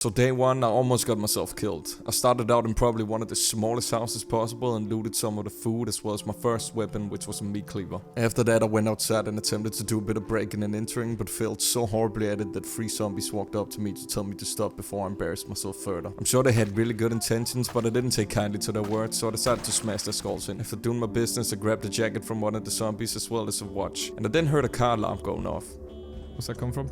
So day one, I almost got myself killed. I started out in probably one of the smallest houses possible and looted some of the food as well as my first weapon, which was a meat cleaver. After that I went outside and attempted to do a bit of breaking and entering, but failed so horribly at it that 3 zombies walked up to me to tell me to stop before I embarrassed myself further. I'm sure they had really good intentions, but I didn't take kindly to their words, so I decided to smash their skulls in. After doing my business, I grabbed a jacket from one of the zombies as well as a watch, and I then heard a car alarm going off. Where's that come from?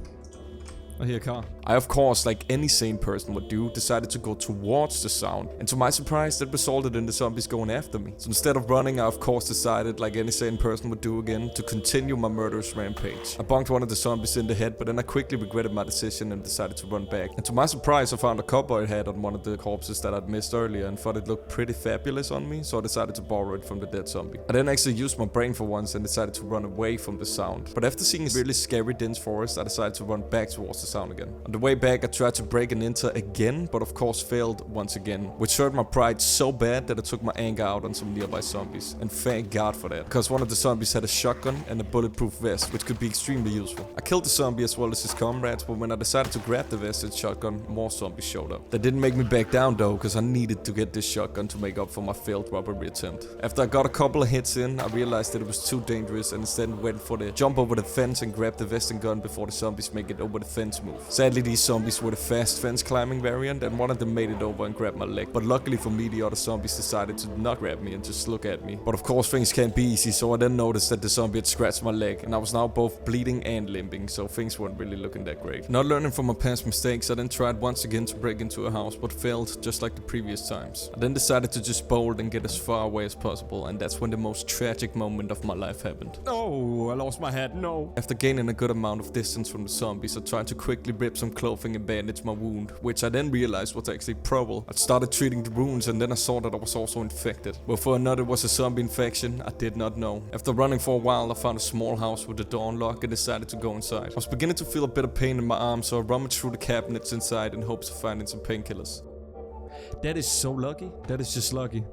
I hear a car. I, of course, like any sane person would do, decided to go towards the sound. And to my surprise, that resulted in the zombies going after me. So instead of running, I of course decided, like any sane person would do again, to continue my murderous rampage. I bonked one of the zombies in the head, but then I quickly regretted my decision and decided to run back. And to my surprise, I found a cowboy hat on one of the corpses that I'd missed earlier and thought it looked pretty fabulous on me, so I decided to borrow it from the dead zombie. I then actually used my brain for once and decided to run away from the sound. But after seeing a really scary dense forest, I decided to run back towards the sound again. On the way back, I tried to break and enter again, but of course failed once again, which hurt my pride so bad that I took my anger out on some nearby zombies. And thank God for that, because one of the zombies had a shotgun and a bulletproof vest, which could be extremely useful. I killed the zombie as well as his comrades, but when I decided to grab the vest and shotgun, more zombies showed up. That didn't make me back down though, because I needed to get this shotgun to make up for my failed robbery attempt. After I got a couple of hits in, I realized that it was too dangerous and instead went for the jump over the fence and grab the vest and gun before the zombies make it over the fence move. Sadly, these zombies were the fast fence climbing variant, and one of them made it over and grabbed my leg. But luckily for me, the other zombies decided to not grab me and just look at me. But of course things can't be easy, so I then noticed that the zombie had scratched my leg, and I was now both bleeding and limping, so things weren't really looking that great. Not learning from my past mistakes, I then tried once again to break into a house, but failed just like the previous times. I then decided to just bolt and get as far away as possible, and that's when the most tragic moment of my life happened. No, I lost my hat, no. After gaining a good amount of distance from the zombies, I tried to quickly rip some clothing and bandage my wound, which I then realized was actually probable. I started treating the wounds and then I saw that I was also infected. Whether or not it was a zombie infection, I did not know. After running for a while, I found a small house with the door unlocked and decided to go inside. I was beginning to feel a bit of pain in my arm, so I rummaged through the cabinets inside in hopes of finding some painkillers. That is so lucky. That is just lucky.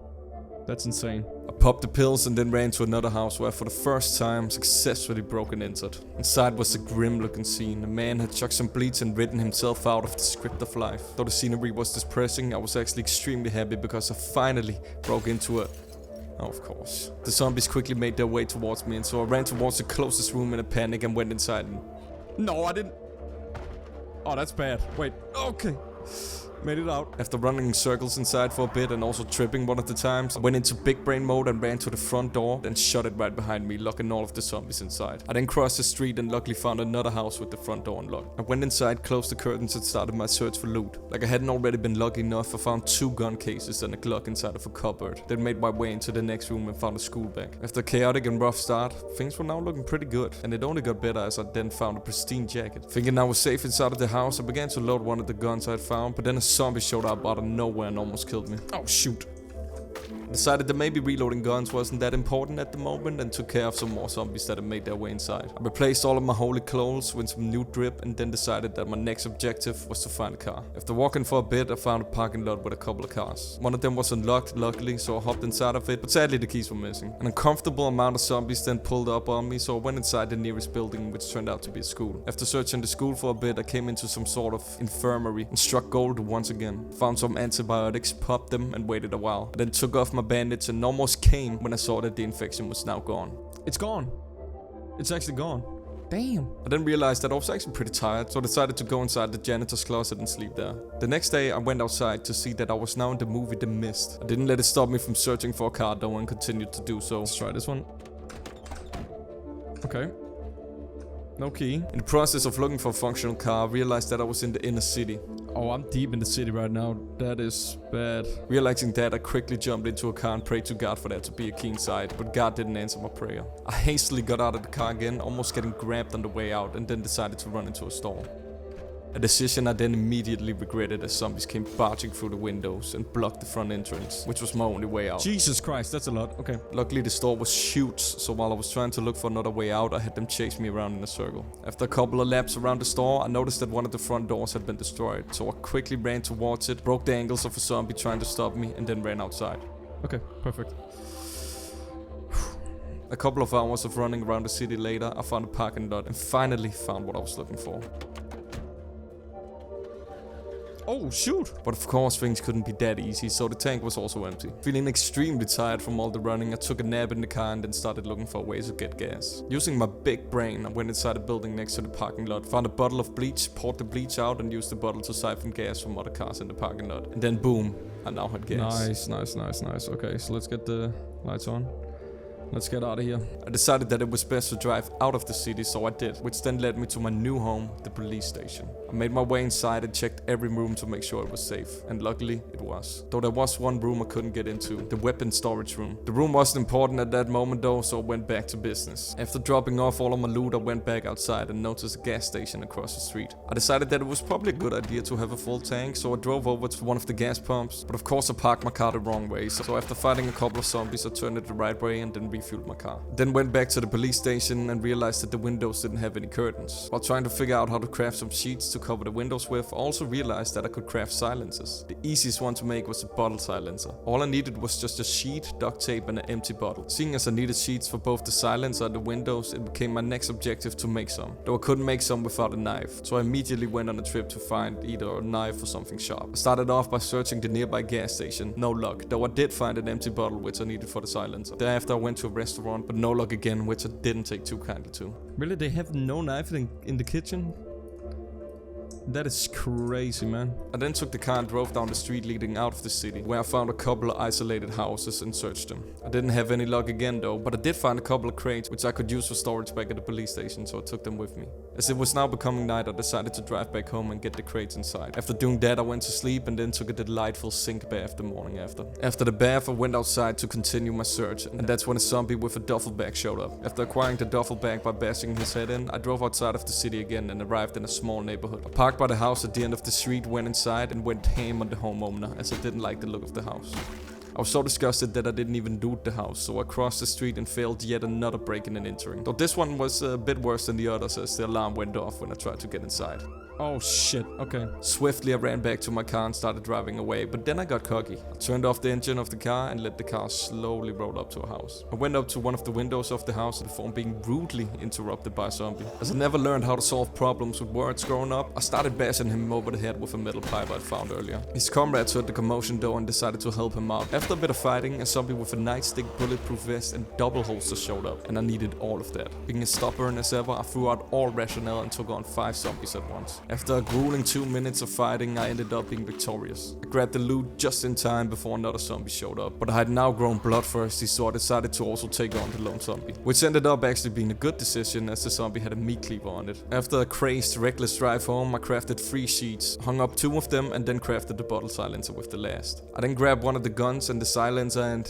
That's insane. I popped the pills and then ran to another house where for the first time successfully broke and entered. Inside was a grim looking scene. A man had chucked some bleach and written himself out of the script of life. Though the scenery was depressing, I was actually extremely happy because I finally broke into a... Oh, of course. The zombies quickly made their way towards me, and so I ran towards the closest room in a panic and went inside and... No, I didn't... Oh, that's bad. Wait, okay. Made it out. After running in circles inside for a bit and also tripping one of the times, I went into big brain mode and ran to the front door, then shut it right behind me, locking all of the zombies inside. I then crossed the street and luckily found another house with the front door unlocked. I went inside, closed the curtains and started my search for loot. Like I hadn't already been lucky enough, I found 2 gun cases and a Glock inside of a cupboard. Then made my way into the next room and found a school bag. After a chaotic and rough start, things were now looking pretty good, and it only got better as I then found a pristine jacket. Thinking I was safe inside of the house, I began to load one of the guns I had found, but then a zombie showed up out of nowhere and almost killed me. Oh shoot. I decided that maybe reloading guns wasn't that important at the moment and took care of some more zombies that had made their way inside. I replaced all of my holy clothes with some new drip and then decided that my next objective was to find a car. After walking for a bit, I found a parking lot with a couple of cars. One of them was unlocked, luckily, so I hopped inside of it, but sadly the keys were missing. An uncomfortable amount of zombies then pulled up on me, so I went inside the nearest building, which turned out to be a school. After searching the school for a bit, I came into some sort of infirmary and struck gold once again. Found some antibiotics, popped them, and waited a while. I then took off my bandage and almost came when I saw that the infection was now gone. It's gone. It's actually gone. Damn. I then realized that I was actually pretty tired, so I decided to go inside the janitor's closet and sleep there. The next day, I went outside to see that I was now in the movie The Mist. I didn't let it stop me from searching for a car though and continued to do so. Let's try this one. Okay. No key. In the process of looking for a functional car, I realized that I was in the inner city. Oh, I'm deep in the city right now. That is bad. Realizing that, I quickly jumped into a car and prayed to God for that to be a keen sight, but God didn't answer my prayer. I hastily got out of the car again, almost getting grabbed on the way out, and then decided to run into a store. A decision I then immediately regretted as zombies came barging through the windows and blocked the front entrance, which was my only way out. Jesus Christ, that's a lot. Okay. Luckily the store was huge, so while I was trying to look for another way out, I had them chase me around in a circle. After a couple of laps around the store, I noticed that one of the front doors had been destroyed, so I quickly ran towards it, broke the ankles of a zombie trying to stop me, and then ran outside. Okay, perfect. A couple of hours of running around the city later, I found a parking lot and finally found what I was looking for. Oh, shoot. But of course, things couldn't be that easy, so the tank was also empty. Feeling extremely tired from all the running, I took a nap in the car and then started looking for ways to get gas. Using my big brain, I went inside a building next to the parking lot, found a bottle of bleach, poured the bleach out and used the bottle to siphon gas from other cars in the parking lot. And then boom, I now had gas. Nice. Okay, so let's get the lights on. Let's get out of here. I decided that it was best to drive out of the city, so I did, which then led me to my new home, the police station. I made my way inside and checked every room to make sure it was safe, and luckily it was. Though there was one room I couldn't get into, the weapon storage room. The room wasn't important at that moment though, so I went back to business. After dropping off all of my loot, I went back outside and noticed a gas station across the street. I decided that it was probably a good idea to have a full tank, so I drove over to one of the gas pumps, but of course I parked my car the wrong way, so after fighting a couple of zombies I turned it the right way and then refueled my car. Then went back to the police station and realized that the windows didn't have any curtains. While trying to figure out how to craft some sheets to cover the windows with, I also realized that I could craft silencers. The easiest one to make was a bottle silencer. All I needed was just a sheet, duct tape and an empty bottle. Seeing as I needed sheets for both the silencer and the windows, it became my next objective to make some. Though I couldn't make some without a knife, so I immediately went on a trip to find either a knife or something sharp. I started off by searching the nearby gas station, no luck, though I did find an empty bottle which I needed for the silencer. Thereafter I went to a restaurant, but no luck again, which I didn't take too kindly to. Really, they have no knife in the kitchen? That is crazy, man. I then took the car and drove down the street leading out of the city, where I found a couple of isolated houses and searched them. I didn't have any luck again though, but I did find a couple of crates which I could use for storage back at the police station, so I took them with me. As it was now becoming night, I decided to drive back home and get the crates inside. After doing that, I went to sleep and then took a delightful sink bath the morning after. After the bath, I went outside to continue my search, and that's when a zombie with a duffel bag showed up. After acquiring the duffel bag by bashing his head in, I drove outside of the city again and arrived in a small neighborhood. I parked by the house at the end of the street, went inside and went ham on the homeowner as I didn't like the look of the house. I was so disgusted that I didn't even loot the house, so I crossed the street and failed yet another break-in and entering. Though this one was a bit worse than the others as the alarm went off when I tried to get inside. Oh shit, okay. Swiftly I ran back to my car and started driving away, but then I got cocky. I turned off the engine of the car and let the car slowly roll up to a house. I went up to one of the windows of the house before being rudely interrupted by a zombie. As I never learned how to solve problems with words growing up, I started bashing him over the head with a metal pipe I'd found earlier. His comrades heard the commotion though and decided to help him out. After a bit of fighting, a zombie with a nightstick, bulletproof vest and double holster showed up, and I needed all of that. Being as stubborn as ever, I threw out all rationale and took on 5 zombies at once. After a grueling 2 minutes of fighting, I ended up being victorious. I grabbed the loot just in time before another zombie showed up, but I had now grown bloodthirsty, so I decided to also take on the lone zombie, which ended up actually being a good decision as the zombie had a meat cleaver on it. After a crazed, reckless drive home, I crafted 3 sheets, hung up 2 of them and then crafted the bottle silencer with the last. I then grabbed one of the guns and the silencer and...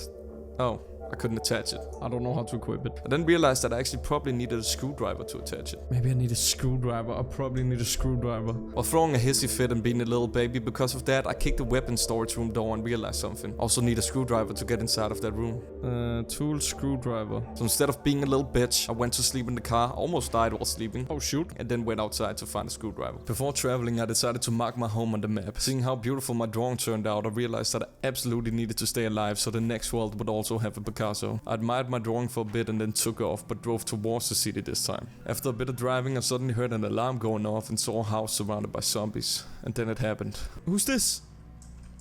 oh. I couldn't attach it. I don't know how to equip it. I then realized that I actually probably needed a screwdriver to attach it. Maybe I need a screwdriver. I probably need a screwdriver. While throwing a hissy fit and being a little baby because of that, I kicked the weapon storage room door and realized something. Also need a screwdriver to get inside of that room. Tool screwdriver. So instead of being a little bitch, I went to sleep in the car, almost died while sleeping. Oh shoot. And then went outside to find a screwdriver. Before traveling, I decided to mark my home on the map. Seeing how beautiful my drawing turned out, I realized that I absolutely needed to stay alive so the next world would also have a Picasso. I admired my drawing for a bit and then took off, but drove towards the city this time. After a bit of driving, I suddenly heard an alarm going off and saw a house surrounded by zombies. And then it happened. Who's this?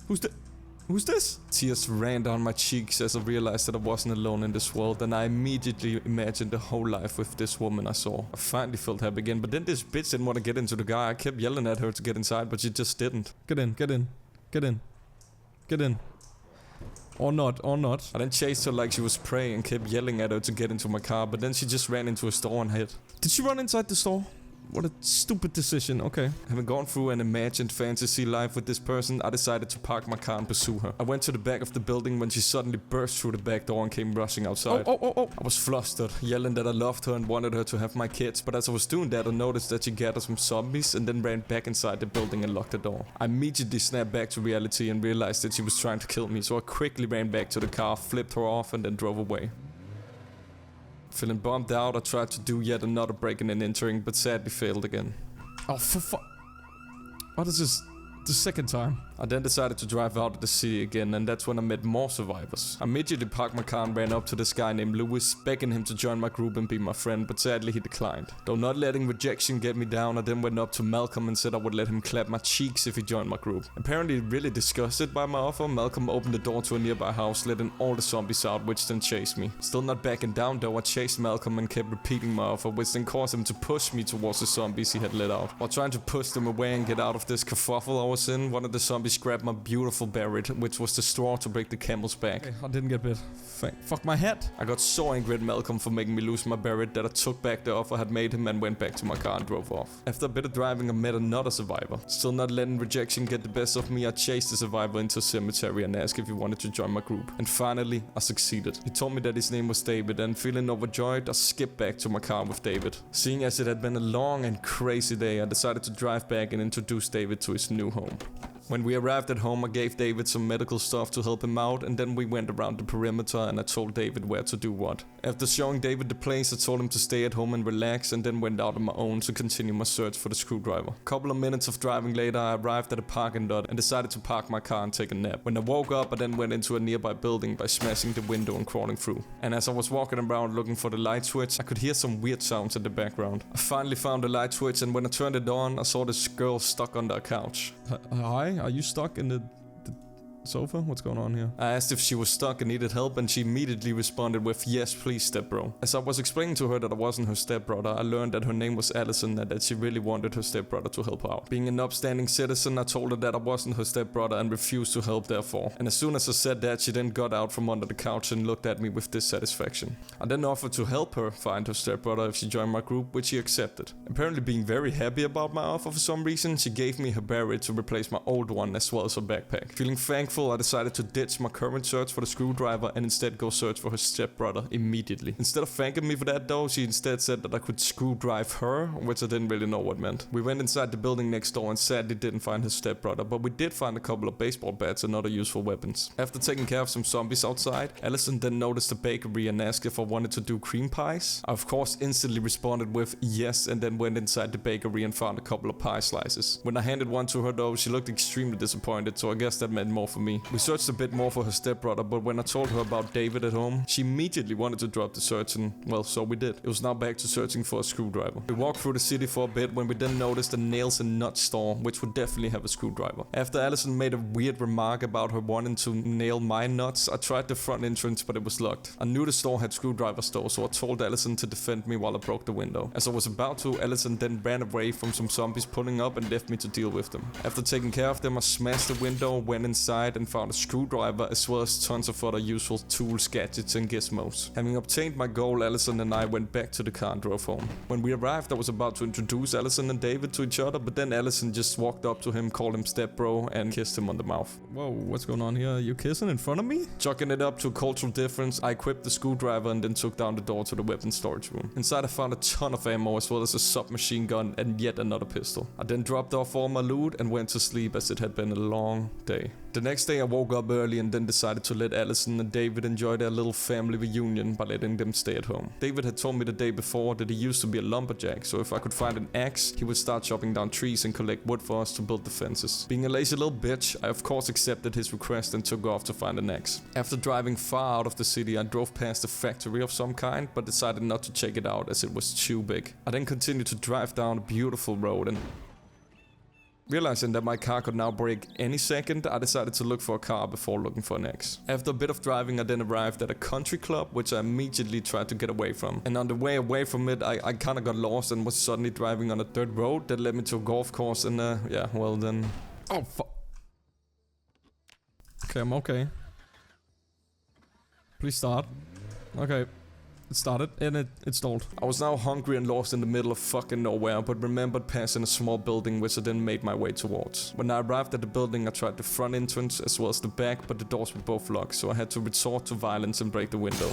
Who's this? Tears ran down my cheeks as I realized that I wasn't alone in this world, and I immediately imagined a whole life with this woman I saw. I finally felt happy again, but then this bitch didn't want to get into the guy. I kept yelling at her to get inside, but she just didn't. Get in, get in, get in, get in. Or not, or not. I then chased her like she was prey and kept yelling at her to get into my car, but then she just ran into a store and hid. Did she run inside the store? What a stupid decision, okay. Having gone through an imagined fantasy life with this person, I decided to park my car and pursue her. I went to the back of the building when she suddenly burst through the back door and came rushing outside. Oh. I was flustered, yelling that I loved her and wanted her to have my kids, but as I was doing that, I noticed that she gathered some zombies and then ran back inside the building and locked the door. I immediately snapped back to reality and realized that she was trying to kill me, so I quickly ran back to the car, flipped her off and then drove away. Feeling bummed out, I tried to do yet another break-in and entering, but sadly failed again. Oh, for fuck. What is this? The second time. I then decided to drive out of the city again, and that's when I met more survivors. I immediately parked my car and ran up to this guy named Lewis, begging him to join my group and be my friend, but sadly he declined. Though not letting rejection get me down, I then went up to Malcolm and said I would let him clap my cheeks if he joined my group. Apparently really disgusted by my offer, Malcolm opened the door to a nearby house, letting all the zombies out, which then chased me. Still not backing down though, I chased Malcolm and kept repeating my offer, which then caused him to push me towards the zombies he had let out. While trying to push them away and get out of this kerfuffle I was in, one of the zombies grabbed my beautiful barret, which was the straw to break the camel's back. Okay, I didn't get bit. Fuck my head. I got so angry at Malcolm for making me lose my barret that I took back the offer I had made him and went back to my car and drove off. After a bit of driving, I met another survivor. Still not letting rejection get the best of me, I chased the survivor into a cemetery and asked if he wanted to join my group. And finally, I succeeded. He told me that his name was David, and feeling overjoyed, I skipped back to my car with David. Seeing as it had been a long and crazy day, I decided to drive back and introduce David to his new home. When we arrived at home, I gave David some medical stuff to help him out, and then we went around the perimeter and I told David where to do what. After showing David the place, I told him to stay at home and relax, and then went out on my own to continue my search for the screwdriver. A couple of minutes of driving later, I arrived at a parking lot and decided to park my car and take a nap. When I woke up, I then went into a nearby building by smashing the window and crawling through. And as I was walking around looking for the light switch, I could hear some weird sounds in the background. I finally found the light switch, and when I turned it on, I saw this girl stuck under a couch. Hi, are you stuck in the sofa? What's going on here? I asked if she was stuck and needed help, and she immediately responded with, "Yes, please, stepbro." As I was explaining to her that I wasn't her stepbrother, I learned that her name was Allison and that she really wanted her stepbrother to help her out. Being an upstanding citizen, I told her that I wasn't her stepbrother and refused to help therefore. And as soon as I said that, she then got out from under the couch and looked at me with dissatisfaction. I then offered to help her find her stepbrother if she joined my group, which she accepted. Apparently being very happy about my offer for some reason, she gave me her barret to replace my old one as well as her backpack. Feeling thankful, I decided to ditch my current search for the screwdriver and instead go search for her stepbrother immediately. Instead of thanking me for that though, she instead said that I could screwdrive her, which I didn't really know what meant. We went inside the building next door and sadly didn't find his stepbrother, but we did find a couple of baseball bats and other useful weapons. After taking care of some zombies outside, Allison then noticed the bakery and asked if I wanted to do cream pies. I of course instantly responded with yes, and then went inside the bakery and found a couple of pie slices. When I handed one to her though, she looked extremely disappointed, so I guess that meant more for me. We searched a bit more for her stepbrother, but when I told her about David at home, she immediately wanted to drop the search, and well, so we did. It was now back to searching for a screwdriver. We walked through the city for a bit when we then noticed a nails and nut store, which would definitely have a screwdriver. After Allison made a weird remark about her wanting to nail my nuts, I tried the front entrance, but it was locked. I knew the store had screwdrivers though, so I told Allison to defend me while I broke the window. As I was about to, Allison then ran away from some zombies pulling up and left me to deal with them. After taking care of them, I smashed the window, went inside and found a screwdriver as well as tons of other useful tools, gadgets and gizmos. Having obtained my goal, Allison and I went back to the car and drove home. When we arrived, I was about to introduce Allison and David to each other, but then Allison just walked up to him, called him stepbro and kissed him on the mouth. Whoa, what's going on here? You kissing in front of me? Chalking it up to a cultural difference, I equipped the screwdriver and then took down the door to the weapons storage room. Inside I found a ton of ammo as well as a submachine gun and yet another pistol. I then dropped off all my loot and went to sleep as it had been a long day. The next day I woke up early and then decided to let Allison and David enjoy their little family reunion by letting them stay at home. David had told me the day before that he used to be a lumberjack, so if I could find an axe, he would start chopping down trees and collect wood for us to build the fences. Being a lazy little bitch, I of course accepted his request and took off to find an axe. After driving far out of the city, I drove past a factory of some kind, but decided not to check it out as it was too big. I then continued to drive down a beautiful road and realizing that my car could now break any second, I decided to look for a car before looking for an axe. After a bit of driving, I then arrived at a country club, which I immediately tried to get away from. And on the way away from it, I kinda got lost and was suddenly driving on a dirt road that led me to a golf course and yeah, well then... Oh, fuck. Okay, I'm okay. Please start. Okay. It started and it stalled. I was now hungry and lost in the middle of fucking nowhere, but remembered passing a small building which I then made my way towards. When I arrived at the building, I tried the front entrance as well as the back, but the doors were both locked, so I had to resort to violence and break the window.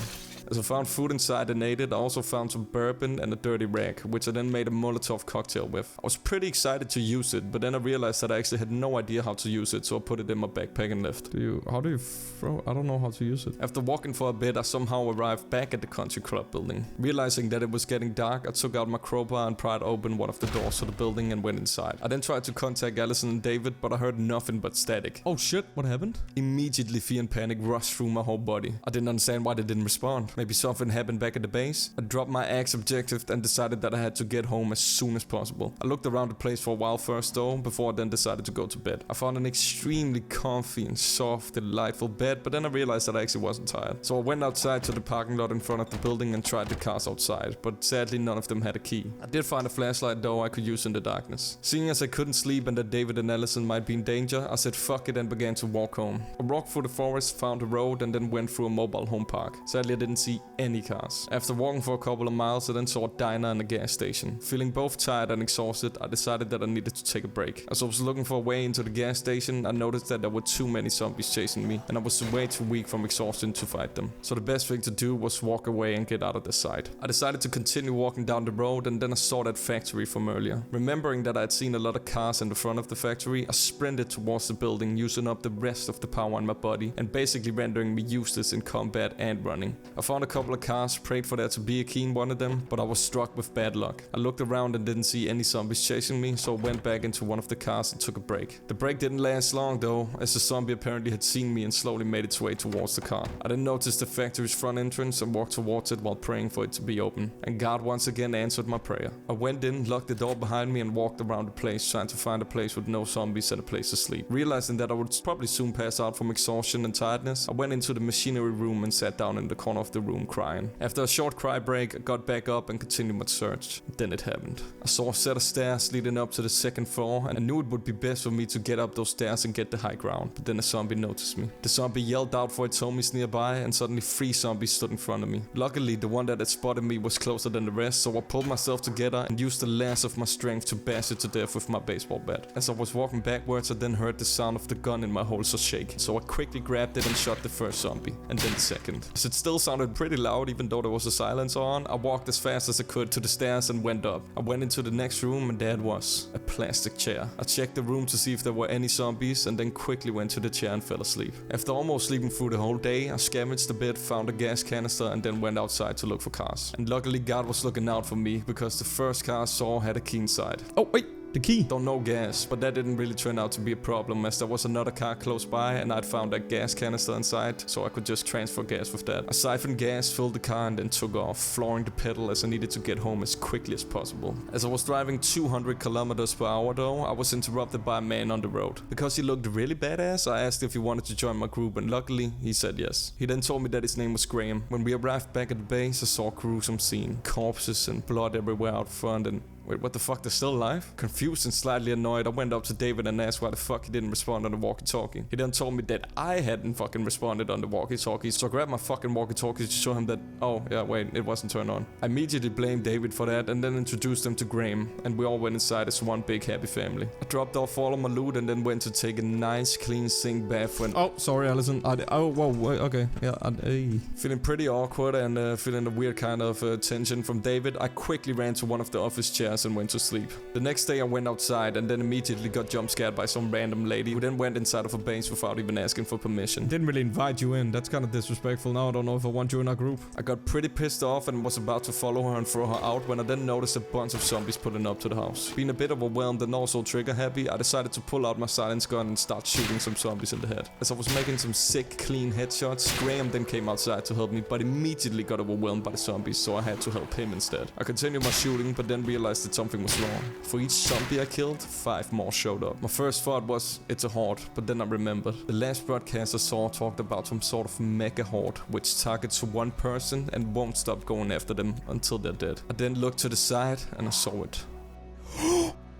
As I found food inside and ate it, I also found some bourbon and a dirty rag, which I then made a Molotov cocktail with. I was pretty excited to use it, but then I realized that I actually had no idea how to use it, so I put it in my backpack and left. How do you throw? I don't know how to use it. After walking for a bit, I somehow arrived back at the country club building. Realizing that it was getting dark, I took out my crowbar and pried open one of the doors to the building and went inside. I then tried to contact Allison and David, but I heard nothing but static. Oh shit, what happened? Immediately fear and panic rushed through my whole body. I didn't understand why they didn't respond. Maybe something happened back at the base? I dropped my axe objective and decided that I had to get home as soon as possible. I looked around the place for a while first though, before I then decided to go to bed. I found an extremely comfy and soft, delightful bed, but then I realized that I actually wasn't tired. So I went outside to the parking lot in front of the building and tried the cars outside, but sadly none of them had a key. I did find a flashlight though I could use in the darkness. Seeing as I couldn't sleep and that David and Allison might be in danger, I said fuck it and began to walk home. I walked through the forest, found a road and then went through a mobile home park. Sadly I didn't see any cars. After walking for a couple of miles I then saw a diner and a gas station. Feeling both tired and exhausted, I decided that I needed to take a break. As I was looking for a way into the gas station, I noticed that there were too many zombies chasing me and I was way too weak from exhaustion to fight them. So the best thing to do was walk away and get out of the sight. I decided to continue walking down the road and then I saw that factory from earlier. Remembering that I had seen a lot of cars in the front of the factory, I sprinted towards the building, using up the rest of the power in my body and basically rendering me useless in combat and running. I found a couple of cars, prayed for there to be a key in one of them, but I was struck with bad luck. I looked around and didn't see any zombies chasing me, so I went back into one of the cars and took a break. The break didn't last long though, as the zombie apparently had seen me and slowly made its way towards the car. I then noticed the factory's front entrance and walked towards it while praying for it to be open. And God once again answered my prayer. I went in, locked the door behind me and walked around the place trying to find a place with no zombies and a place to sleep. Realizing that I would probably soon pass out from exhaustion and tiredness, I went into the machinery room and sat down in the corner of the room crying. After a short cry break, I got back up and continued my search. Then it happened. I saw a set of stairs leading up to the second floor and I knew it would be best for me to get up those stairs and get the high ground. But then a zombie noticed me. The zombie yelled out for its homies nearby and suddenly 3 zombies stood in front of me. Luckily, the one that had spotted me was closer than the rest, so I pulled myself together and used the last of my strength to bash it to death with my baseball bat. As I was walking backwards, I then heard the sound of the gun in my holster shake, so I quickly grabbed it and shot the first zombie, and then the second. As it still sounded pretty loud even though there was a silencer on, I walked as fast as I could to the stairs and went up. I went into the next room and there it was, a plastic chair. I checked the room to see if there were any zombies and then quickly went to the chair and fell asleep. After almost sleeping through the whole day, I scavenged a bit, found a gas canister and then went outside to look for cars. And luckily God was looking out for me because the first car I saw had a key inside. Oh wait! The key. Don't know gas, but that didn't really turn out to be a problem as there was another car close by and I'd found a gas canister inside, so I could just transfer gas with that. I siphoned gas, filled the car and then took off, flooring the pedal as I needed to get home as quickly as possible. As I was driving 200 kilometers per hour though, I was interrupted by a man on the road. Because he looked really badass, I asked if he wanted to join my group and luckily he said yes. He then told me that his name was Graham. When we arrived back at the base, I saw a gruesome scene. Corpses and blood everywhere out front and wait, what the fuck, they're still alive? Confused and slightly annoyed, I went up to David and asked why the fuck he didn't respond on the walkie-talkie. He then told me that I hadn't fucking responded on the walkie-talkie, so I grabbed my fucking walkie-talkie to show him that, oh yeah, wait, it wasn't turned on. I immediately blamed David for that and then introduced him to Graham, and we all went inside as one big happy family. I dropped off all of my loot and then went to take a nice clean sink bath when— oh, sorry Allison, okay, yeah, feeling pretty awkward and feeling a weird kind of tension from David, I quickly ran to one of the office chairs and went to sleep. The next day I went outside and then immediately got jump scared by some random lady who then went inside of a base without even asking for permission. Didn't really invite you in, that's kind of disrespectful. Now I don't know if I want you in our group. I got pretty pissed off and was about to follow her and throw her out when I then noticed a bunch of zombies pulling up to the house. Being a bit overwhelmed and also trigger happy, I decided to pull out my silence gun and start shooting some zombies in the head. As I was making some sick clean headshots, Graham then came outside to help me but immediately got overwhelmed by the zombies, so I had to help him instead. I continued my shooting but then realized that something was wrong. For each zombie I killed, 5 more showed up. My first thought was, it's a horde, but then I remembered. The last broadcast I saw talked about some sort of mega horde, which targets one person and won't stop going after them until they're dead. I then looked to the side and I saw it.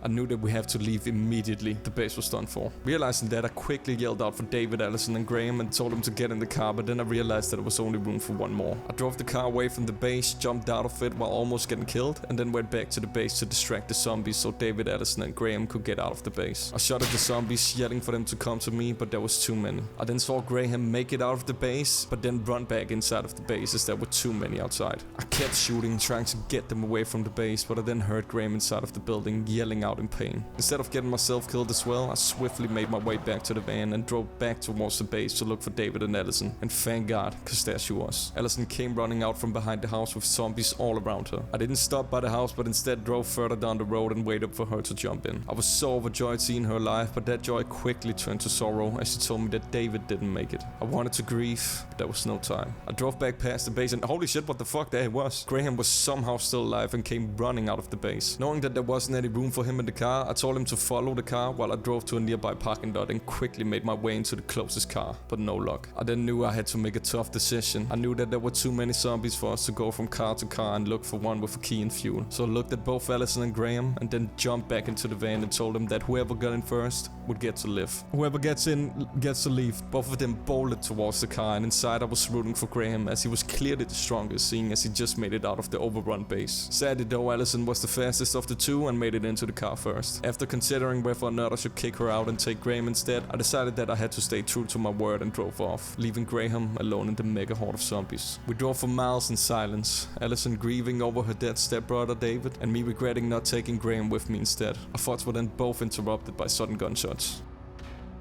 I knew that we have to leave immediately. The base was done for. Realizing that, I quickly yelled out for David, Allison and Graham and told them to get in the car, but then I realized that there was only room for one more. I drove the car away from the base, jumped out of it while almost getting killed, and then went back to the base to distract the zombies so David, Allison and Graham could get out of the base. I shot at the zombies, yelling for them to come to me, but there was too many. I then saw Graham make it out of the base, but then run back inside of the base as there were too many outside. I kept shooting, trying to get them away from the base, but I then heard Graham inside of the building yelling out in pain. Instead of getting myself killed as well, I swiftly made my way back to the van and drove back towards the base to look for David and Allison. And thank God, cause there she was. Allison came running out from behind the house with zombies all around her. I didn't stop by the house, but instead drove further down the road and waited for her to jump in. I was so overjoyed seeing her alive, but that joy quickly turned to sorrow as she told me that David didn't make it. I wanted to grieve, but there was no time. I drove back past the base and holy shit, what the fuck, there he was. Graham was somehow still alive and came running out of the base. Knowing that there wasn't any room for him in the car, I told him to follow the car while I drove to a nearby parking lot and quickly made my way into the closest car, but no luck. I then knew I had to make a tough decision. I knew that there were too many zombies for us to go from car to car and look for one with a key and fuel. So I looked at both Allison and Graham and then jumped back into the van and told them that whoever got in first would get to live. Whoever gets in gets to leave. Both of them bolted towards the car, and inside I was rooting for Graham as he was clearly the strongest, seeing as he just made it out of the overrun base. Sadly though, Allison was the fastest of the two and made it into the car first. After considering whether or not I should kick her out and take Graham instead, I decided that I had to stay true to my word and drove off, leaving Graham alone in the mega horde of zombies. We drove for miles in silence, Allison grieving over her dead stepbrother David, and me regretting not taking Graham with me instead. Our thoughts were then both interrupted by sudden gunshots.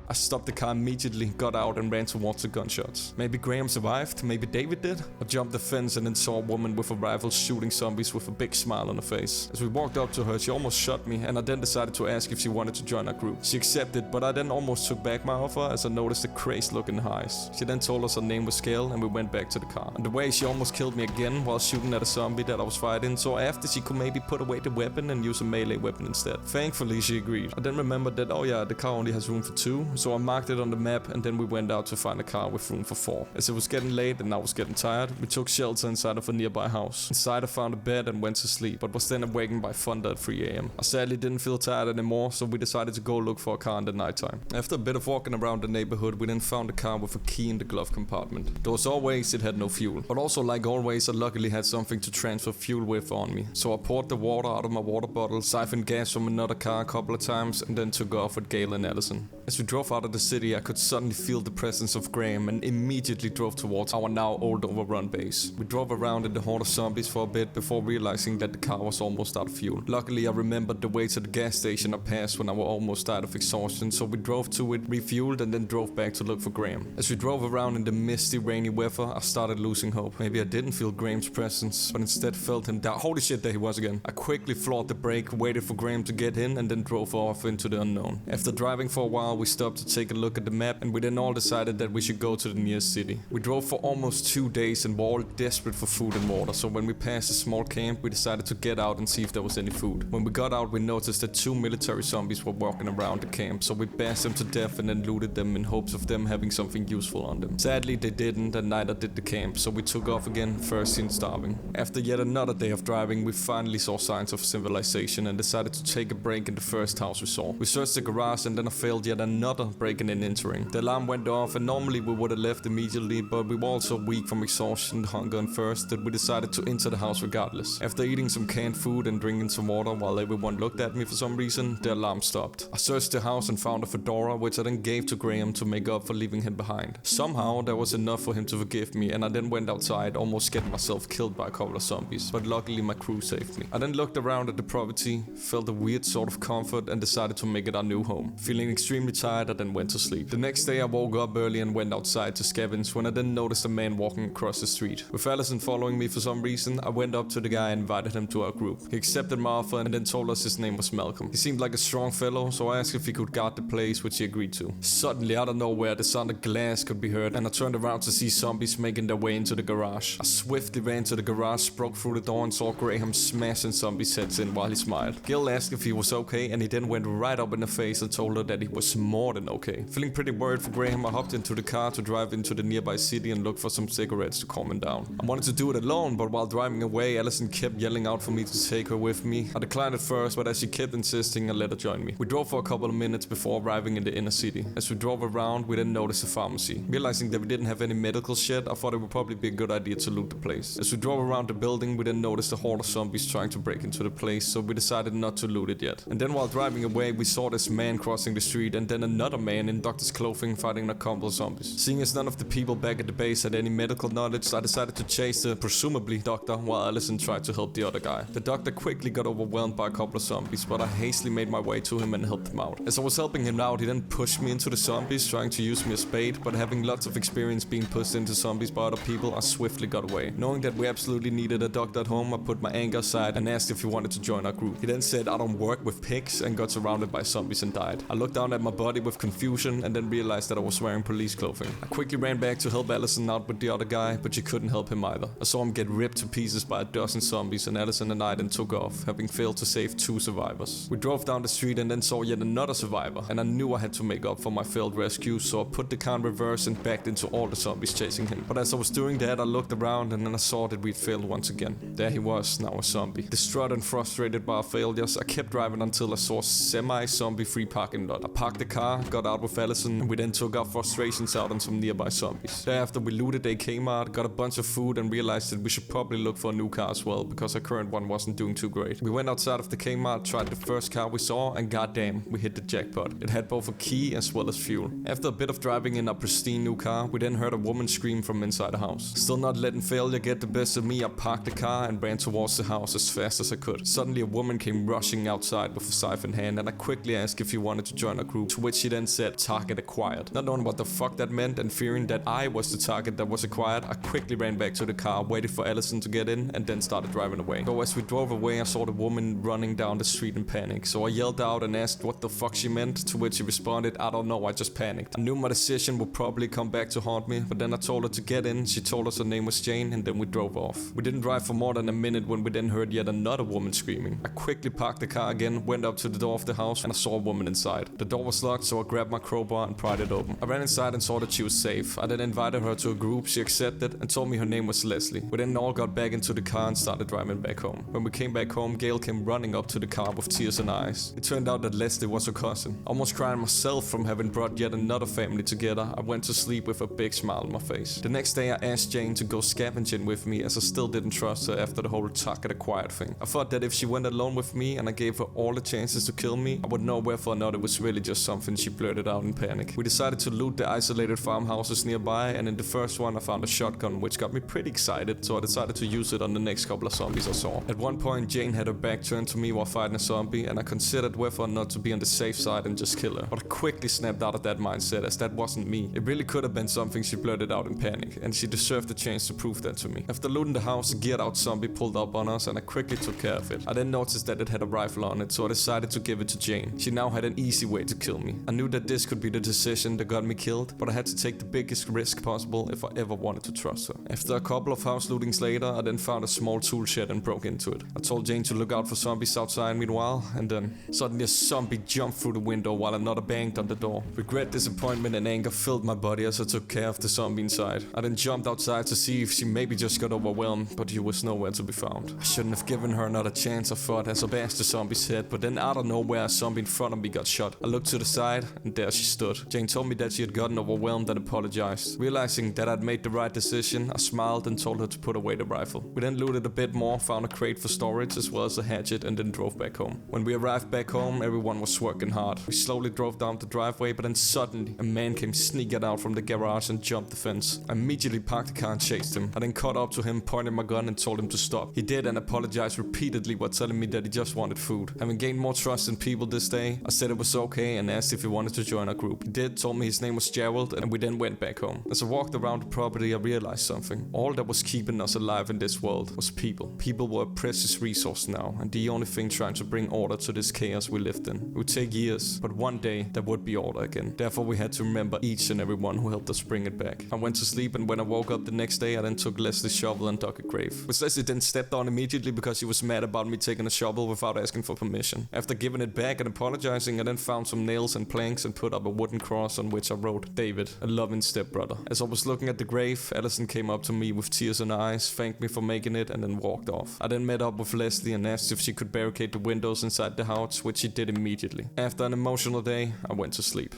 I stopped the car immediately, got out and ran towards the gunshots. Maybe Graham survived, maybe David did? I jumped the fence and then saw a woman with a rifle shooting zombies with a big smile on her face. As we walked up to her, she almost shot me, and I then decided to ask if she wanted to join our group. She accepted, but I then almost took back my offer as I noticed a crazed look in her eyes. She then told us her name was Gail and we went back to the car. On the way, she almost killed me again while shooting at a zombie that I was fighting, so after she could maybe put away the weapon and use a melee weapon instead. Thankfully, she agreed. I then remembered that, oh yeah, the car only has room for 2, so I marked it on the map and then we went out to find a car with room for 4. As it was getting late and I was getting tired, we took shelter inside of a nearby house. Inside I found a bed and went to sleep, but was then awakened by thunder at 3 AM. I sadly didn't feel tired anymore, so we decided to go look for a car in the nighttime. After a bit of walking around the neighborhood, we then found a car with a key in the glove compartment. Though as always, it had no fuel. But also like always, I luckily had something to transfer fuel with on me. So I poured the water out of my water bottle, siphoned gas from another car a couple of times, and then took off with Gail and Allison. As we drove out of the city, I could suddenly feel the presence of Graham and immediately drove towards our now old overrun base. We drove around in the horde of zombies for a bit before realizing that the car was almost out of fuel. Luckily, I remembered the way to the gas station I passed when I was almost died of exhaustion, so we drove to it, refueled, and then drove back to look for Graham. As we drove around in the misty, rainy weather, I started losing hope. Maybe I didn't feel Graham's presence, but instead felt him down. Holy shit, there he was again. I quickly floored the brake, waited for Graham to get in, and then drove off into the unknown. After driving for a while, we stopped to take a look at the map, and we then all decided that we should go to the nearest city. We drove for almost 2 days and were all desperate for food and water, so when we passed a small camp, we decided to get out and see if there was any food. When we got out, we noticed that 2 military zombies were walking around the camp, so we bashed them to death and then looted them in hopes of them having something useful on them. Sadly, they didn't, and neither did the camp, so we took off again, first seen starving. After yet another day of driving, we finally saw signs of civilization and decided to take a break in the first house we saw. We searched the garage and then I failed yet another breaking and entering. The alarm went off and normally we would have left immediately, but we were all so weak from exhaustion, hunger and thirst that we decided to enter the house regardless. After eating some canned food and drinking some water while everyone looked at me for some reason, the alarm stopped. I searched the house and found a fedora, which I then gave to Graham to make up for leaving him behind. Somehow there was enough for him to forgive me, and I then went outside, almost getting myself killed by a couple of zombies, but luckily my crew saved me. I then looked around at the property, felt a weird sort of comfort and decided to make it our new home. Feeling extremely tired, I then went to sleep. The next day I woke up early and went outside to scavenge when I then noticed a man walking across the street. With Allison following me for some reason, I went up to the guy and invited him to our group. He accepted my offer and then told us his name was Malcolm. He seemed like a strong fellow, so I asked if he could guard the place, which he agreed to. Suddenly, out of nowhere, the sound of glass could be heard, and I turned around to see zombies making their way into the garage. I swiftly ran to the garage, broke through the door and saw Graham smashing zombies' heads in while he smiled. Gil asked if he was okay, and he then went right up in her face and told her that he was more than okay. Feeling pretty worried for Graham, I hopped into the car to drive into the nearby city and look for some cigarettes to calm him down. I wanted to do it alone, but while driving away, Allison kept yelling out for me to take her with me. I declined at first, but as she kept insisting, I let her join me. We drove for a couple of minutes before arriving in the inner city. As we drove around, we then noticed a pharmacy. Realizing that we didn't have any medical shit, I thought it would probably be a good idea to loot the place. As we drove around the building, we then noticed a horde of zombies trying to break into the place, so we decided not to loot it yet. And then while driving away, we saw this man crossing the street and then another man in doctor's clothing fighting a couple of zombies. Seeing as none of the people back at the base had any medical knowledge, I decided to chase the presumably doctor while Allison tried to help the other guy. The doctor quickly got overwhelmed by a couple of zombies, but I hastily made my way to him and helped him out. As I was helping him out, he then pushed me into the zombies, trying to use me as bait, but having lots of experience being pushed into zombies by other people, I swiftly got away. Knowing that we absolutely needed a doctor at home, I put my anger aside and asked if he wanted to join our group. He then said I don't work with pigs and got surrounded by zombies and died. I looked down at my body with confusion and then realized that I was wearing police clothing. I quickly ran back to help Allison out with the other guy, but she couldn't help him either. I saw him get ripped to pieces by a dozen zombies and Allison and I then took off, having failed to save 2 survivors. We drove down the street and then saw yet another survivor, and I knew I had to make up for my failed rescue, so I put the car in reverse and backed into all the zombies chasing him. But as I was doing that, I looked around and then I saw that we'd failed once again. There he was, now a zombie. Distraught and frustrated by our failures, I kept driving until I saw a semi-zombie free parking lot. I parked the car, got out with Allison, and we then took our frustrations out on some nearby zombies. Thereafter we looted a Kmart, got a bunch of food and realized that we should probably look for a new car as well, because our current one wasn't doing too great. We went outside of the Kmart, tried the first car we saw, and goddamn, we hit the jackpot. It had both a key as well as fuel. After a bit of driving in our pristine new car, we then heard a woman scream from inside the house. Still not letting failure get the best of me, I parked the car and ran towards the house as fast as I could. Suddenly a woman came rushing outside with a knife in hand, and I quickly asked if he wanted to join our group, to which she then said, "Target acquired." Not knowing what the fuck that meant and fearing that I was the target that was acquired, I quickly ran back to the car, waited for Allison to get in, and then started driving away. So as we drove away, I saw the woman running down the street in panic, so I yelled out and asked what the fuck she meant, to which she responded, "I don't know, I just panicked." I knew my decision would probably come back to haunt me, but then I told her to get in, she told us her name was Jane, and then we drove off. We didn't drive for more than a minute when we then heard yet another woman screaming. I quickly parked the car again, went up to the door of the house, and I saw a woman inside. The door was locked, so I grabbed my crowbar and pried it open. I ran inside and saw that she was safe. I then invited her to a group, she accepted, and told me her name was Leslie. We then all got back into the car and started driving back home. When we came back home, Gail came running up to the car with tears in her eyes. It turned out that Leslie was her cousin. Almost crying myself from having brought yet another family together, I went to sleep with a big smile on my face. The next day I asked Jane to go scavenging with me, as I still didn't trust her after the whole target acquired thing. I thought that if she went alone with me and I gave her all the chances to kill me, I would know whether or not it was really just something she blurted out in panic. We decided to loot the isolated farmhouses nearby, and in the first one I found a shotgun, which got me pretty excited, so I decided to use it on the next couple of zombies I saw. At one point Jane had her back turned to me while fighting a zombie, and I considered whether or not to be on the safe side and just kill her. But I quickly snapped out of that mindset, as that wasn't me. It really could have been something she blurted out in panic, and she deserved the chance to prove that to me. After looting the house, a geared out zombie pulled up on us, and I quickly took care of it. I then noticed that it had a rifle on it, so I decided to give it to Jane. She now had an easy way to kill me. I knew that this could be the decision that got me killed, but I had to take the biggest risk possible if I ever wanted to trust her. After a couple of house lootings later, I then found a small tool shed and broke into it. I told Jane to look out for zombies outside meanwhile, and then suddenly a zombie jumped through the window while another banged on the door. Regret, disappointment and anger filled my body as I took care of the zombie inside. I then jumped outside to see if she maybe just got overwhelmed, but she was nowhere to be found. I shouldn't have given her another chance, I thought, as I bashed the zombie's head, but then out of nowhere a zombie in front of me got shot. I looked to the side, and there she stood. Jane told me that she had gotten overwhelmed and apologized. Realizing that I'd made the right decision, I smiled and told her to put away the rifle. We then looted a bit more, found a crate for storage as well as a hatchet, and then drove back home. When we arrived back home, everyone was working hard. We slowly drove down the driveway, but then suddenly a man came sneaking out from the garage and jumped the fence. I immediately parked the car and chased him. I then caught up to him, pointed my gun and told him to stop. He did and apologized repeatedly while telling me that he just wanted food. Having gained more trust in people this day, I said it was okay and asked if he wanted to join our group. He did, told me his name was Gerald, and we then went back home. As I walked around the property, I realized something. All that was keeping us alive in this world was people. People were a precious resource now, and the only thing trying to bring order to this chaos we lived in. It would take years, but one day there would be order again. Therefore we had to remember each and every one who helped us bring it back. I went to sleep, and when I woke up the next day, I then took Leslie's shovel and dug a grave. Which Leslie then stepped on immediately because she was mad about me taking a shovel without asking for permission. After giving it back and apologizing, I then found some nails nails and planks and put up a wooden cross on which I wrote, David, a loving stepbrother. As I was looking at the grave, Allison came up to me with tears in her eyes, thanked me for making it, and then walked off. I then met up with Leslie and asked if she could barricade the windows inside the house, which she did immediately. After an emotional day, I went to sleep.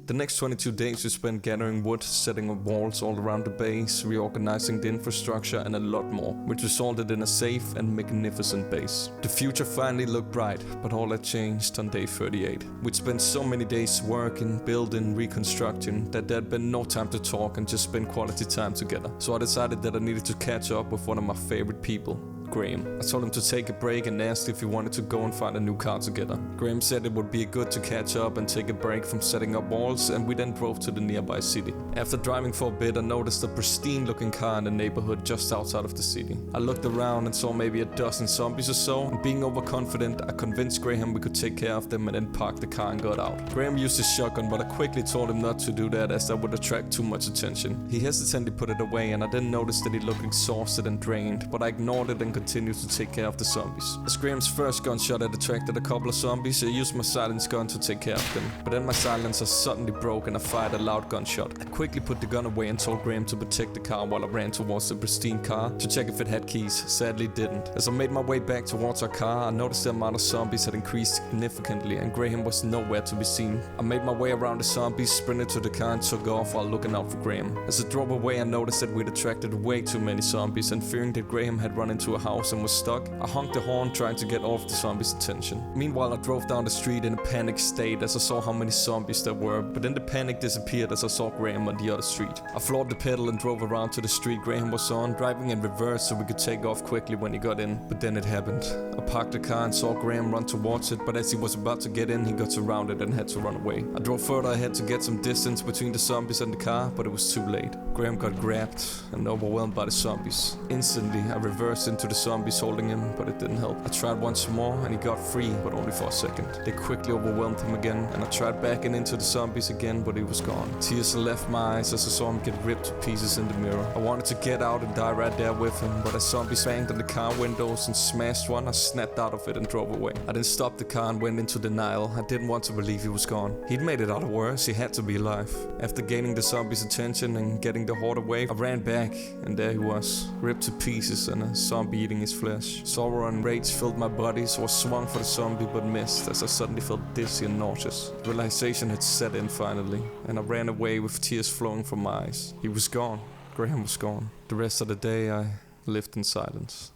The next 22 days we spent gathering wood, setting up walls all around the base, reorganizing the infrastructure and a lot more, which resulted in a safe and magnificent base. The future finally looked bright, but all had changed on day 38. We'd spent so many days working, building, reconstructing, that there'd been no time to talk and just spend quality time together. So I decided that I needed to catch up with one of my favorite people, Graham. I told him to take a break and asked if he wanted to go and find a new car together. Graham said it would be good to catch up and take a break from setting up walls, and we then drove to the nearby city. After driving for a bit, I noticed a pristine looking car in the neighborhood just outside of the city. I looked around and saw maybe a dozen zombies or so, and being overconfident, I convinced Graham we could take care of them and then parked the car and got out. Graham used his shotgun, but I quickly told him not to do that as that would attract too much attention. He hesitantly put it away, and I then noticed that he looked exhausted and drained, but I ignored it and continued to take care of the zombies. As Graham's first gunshot had attracted a couple of zombies, I used my silence gun to take care of them. But then my silencer suddenly broke and I fired a loud gunshot. I quickly put the gun away and told Graham to protect the car while I ran towards the pristine car to check if it had keys. Sadly it didn't. As I made my way back towards our car, I noticed the amount of zombies had increased significantly and Graham was nowhere to be seen. I made my way around the zombies, sprinted to the car and took off while looking out for Graham. As I drove away, I noticed that we'd attracted way too many zombies, and fearing that Graham had run into a house and was stuck, I honked the horn trying to get off the zombies' attention. Meanwhile, I drove down the street in a panicked state as I saw how many zombies there were, but then the panic disappeared as I saw Graham on the other street. I floored the pedal and drove around to the street Graham was on, driving in reverse so we could take off quickly when he got in. But then it happened. I parked the car and saw Graham run towards it, but as he was about to get in, he got surrounded and had to run away. I drove further ahead to get some distance between the zombies and the car, but it was too late. Graham got grabbed and overwhelmed by the zombies. Instantly, I reversed into the zombies holding him, but it didn't help. I tried once more and he got free, but only for a second. They quickly overwhelmed him again, and I tried backing into the zombies again, but he was gone. Tears left my eyes as I saw him get ripped to pieces in the mirror. I wanted to get out and die right there with him, but as zombies banged on the car windows and smashed one, I snapped out of it and drove away. I then stopped the car and went into denial. I didn't want to believe he was gone. He'd made it out of worse, he had to be alive. After gaining the zombies' attention and getting the horde away, I ran back, and there he was, ripped to pieces and a zombie eating his flesh. Sorrow and rage filled my body, so I swung for the zombie but missed as I suddenly felt dizzy and nauseous. Realization had set in finally, and I ran away with tears flowing from my eyes. He was gone. Graham was gone. The rest of the day I lived in silence.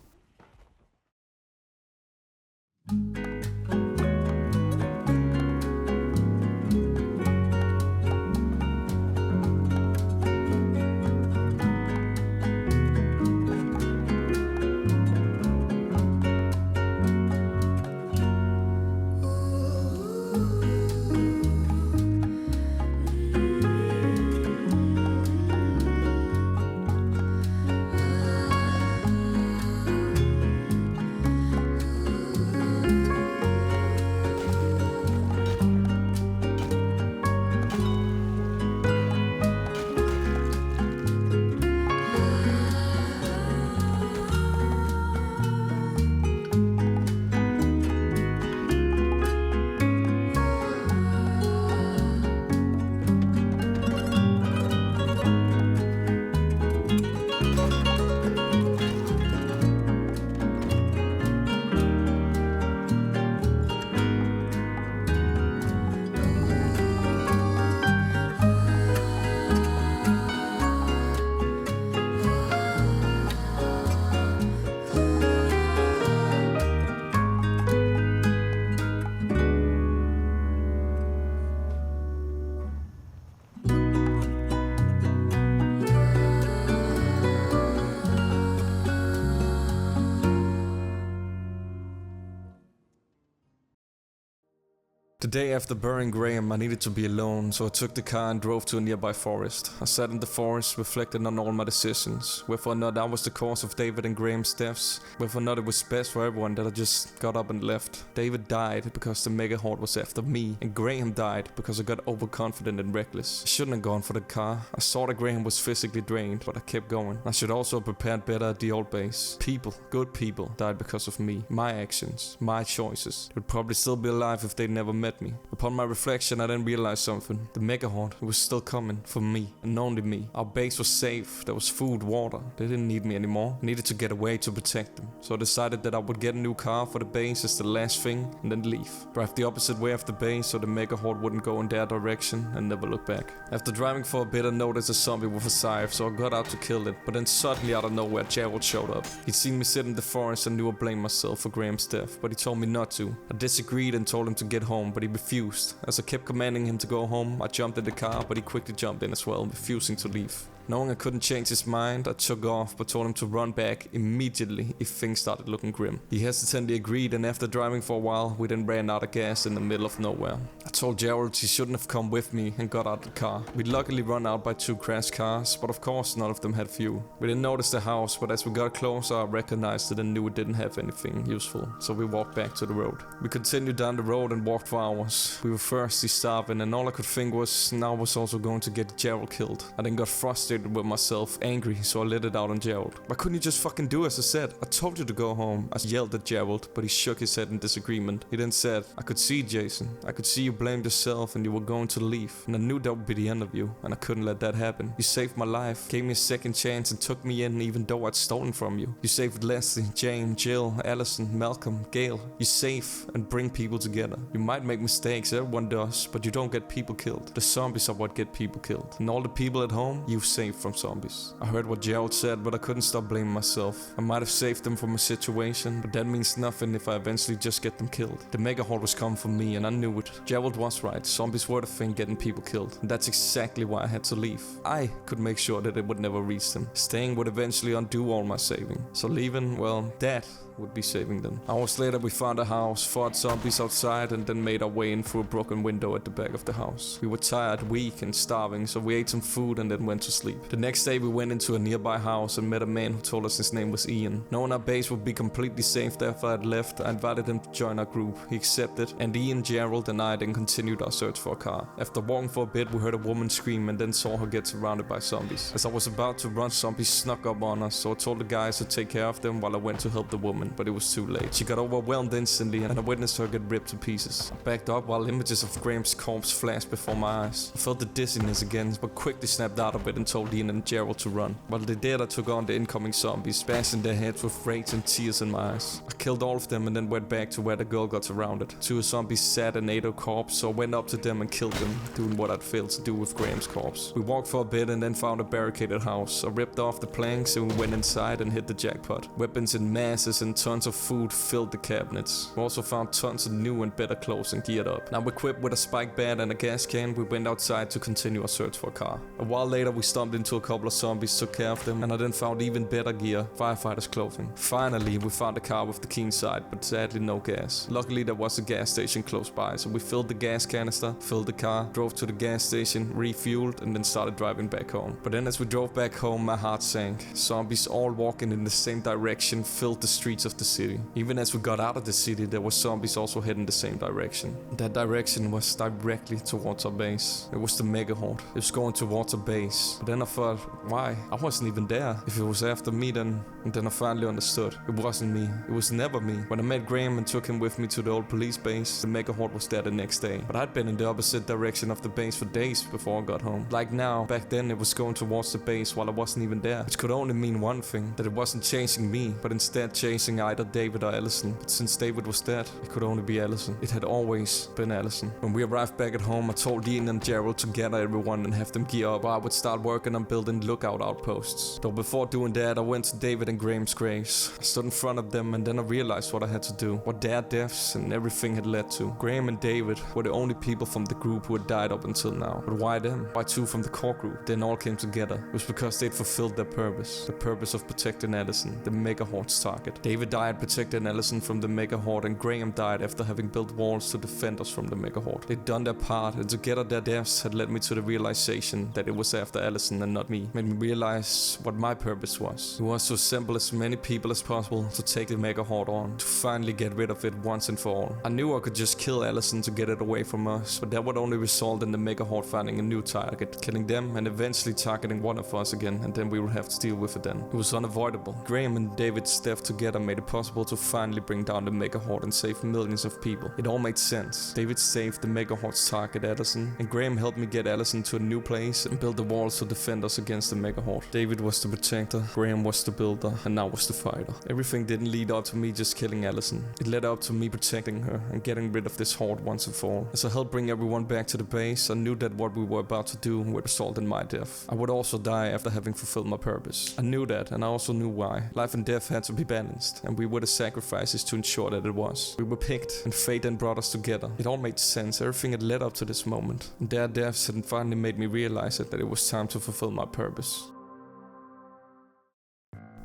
The day after burying Graham, I needed to be alone, so I took the car and drove to a nearby forest. I sat in the forest, reflecting on all my decisions, whether or not I was the cause of David and Graham's deaths, whether or not it was best for everyone that I just got up and left. David died because the mega horde was after me, and Graham died because I got overconfident and reckless. I shouldn't have gone for the car. I saw that Graham was physically drained, but I kept going. I should also have prepared better at the old base. People, good people, died because of me, my actions, my choices. They would probably still be alive if they'd never met met me. Upon my reflection, I then realized something. The mega horde was still coming for me and only me. Our base was safe, there was food, water. They didn't need me anymore. I needed to get away to protect them. So I decided that I would get a new car for the base as the last thing and then leave. Drive the opposite way of the base so the mega horde wouldn't go in their direction and never look back. After driving for a bit, I noticed a zombie with a scythe, so I got out to kill it. But then suddenly out of nowhere, Gerald showed up. He'd seen me sit in the forest and knew I blamed myself for Graham's death, but he told me not to. I disagreed and told him to get home, but he refused. As I kept commanding him to go home, I jumped in the car, but he quickly jumped in as well, refusing to leave. Knowing I couldn't change his mind, I took off but told him to run back immediately if things started looking grim. He hesitantly agreed, and after driving for a while, we then ran out of gas in the middle of nowhere. I told Gerald he shouldn't have come with me and got out the car. We'd luckily run out by 2 crashed cars, but of course none of them had fuel. We didn't notice the house, but as we got closer I recognized it and knew it didn't have anything useful, so we walked back to the road. We continued down the road and walked for hours. We were thirsty, starving, and all I could think was now I was also going to get Gerald killed. I then got frustrated with myself, angry, so I let it out on Gerald. Why couldn't you just fucking do as I said? I told you to go home. I yelled at Gerald, but he shook his head in disagreement. He then said, I could see, Jason. I could see you blamed yourself and you were going to leave. And I knew that would be the end of you, and I couldn't let that happen. You saved my life, gave me a second chance and took me in even though I'd stolen from you. You saved Leslie, Jane, Jill, Allison, Malcolm, Gail. You save and bring people together. You might make mistakes, everyone does, but you don't get people killed. The zombies are what get people killed. And all the people at home, you saved from zombies. I heard what Gerald said, but I couldn't stop blaming myself. I might have saved them from a situation, but that means nothing if I eventually just get them killed. The mega horde was coming for me and I knew it. Gerald was right, zombies were the thing getting people killed. And that's exactly why I had to leave. I could make sure that it would never reach them. Staying would eventually undo all my saving. So leaving, well, that would be saving them. Hours later we found a house, fought zombies outside and then made our way in through a broken window at the back of the house. We were tired, weak and starving, so we ate some food and then went to sleep. The next day we went into a nearby house and met a man who told us his name was Ian. Knowing our base would be completely safe after I'd left, I invited him to join our group. He accepted, and Ian, Gerald and I then continued our search for a car. After walking for a bit we heard a woman scream and then saw her get surrounded by zombies. As I was about to run, zombies snuck up on us, so I told the guys to take care of them while I went to help the woman, but it was too late. She got overwhelmed instantly and I witnessed her get ripped to pieces. I backed up while images of Graham's corpse flashed before my eyes. I felt the dizziness again, but quickly snapped out of it and told Ian and Gerald to run. While they did, I took on the incoming zombies, bashing their heads with rage and tears in my eyes. I killed all of them and then went back to where the girl got surrounded. 2 zombies sat and ate her corpse, so I went up to them and killed them, doing what I'd failed to do with Graham's corpse. We walked for a bit and then found a barricaded house. I ripped off the planks and we went inside and hit the jackpot. Weapons in masses and tons of food filled the cabinets. We also found tons of new and better clothes and geared up. Now equipped with a spike bat and a gas can, we went outside to continue our search for a car. A while later we stomped into a couple of zombies, took care of them, and I then found even better gear, firefighter's clothing. Finally we found a car with the key inside, but sadly no gas. Luckily there was a gas station close by, so we filled the gas canister, filled the car, drove to the gas station, refueled, and then started driving back home. But then as we drove back home my heart sank. Zombies all walking in the same direction filled the streets of the city. Even as we got out of the city there were zombies also heading the same direction. That direction was directly towards our base. It was the mega horde. It was going towards our base. But then I thought, why? I wasn't even there. If it was after me then I finally understood. It wasn't me. It was never me. When I met Graham and took him with me to the old police base, the mega horde was there the next day. But I'd been in the opposite direction of the base for days before I got home. Like now, back then it was going towards the base while I wasn't even there. Which could only mean one thing, that it wasn't chasing me, but instead chasing either David or Allison. But since David was dead, it could only be Allison. It had always been Allison. When we arrived back at home, I told Ian and Gerald to gather everyone and have them gear up while I would start working on building lookout outposts. Though before doing that, I went to David and Graham's graves. I stood in front of them and then I realized what I had to do, what their deaths and everything had led to. Graham and David were the only people from the group who had died up until now. But why them? Why 2 from the core group? Then all came together. It was because they'd fulfilled their purpose. The purpose of protecting Allison, the mega horde's target. David died protecting Allison from the mega horde and Graham died after having built walls to defend us from the mega horde. They'd done their part and together their deaths had led me to the realization that it was after Allison and not me. Made me realize what my purpose was. It was to assemble as many people as possible to take the mega horde on, to finally get rid of it once and for all. I knew I could just kill Allison to get it away from us, but that would only result in the mega horde finding a new target, killing them and eventually targeting one of us again, and then we would have to deal with it then. It was unavoidable. Graham and David's death together made made it possible to finally bring down the Mega Horde and save millions of people. It all made sense. David saved the Mega Horde's target Allison, and Graham helped me get Allison to a new place and build the walls to defend us against the Mega Horde. David was the protector, Graham was the builder, and now was the fighter. Everything didn't lead up to me just killing Allison. It led up to me protecting her and getting rid of this horde once and for all. As I helped bring everyone back to the base, I knew that what we were about to do would result in my death. I would also die after having fulfilled my purpose. I knew that, and I also knew why. Life and death had to be balanced, and we were the sacrifices to ensure that it was. We were picked, and fate then brought us together. It all made sense, everything had led up to this moment. And their deaths had finally made me realize that it was time to fulfill my purpose.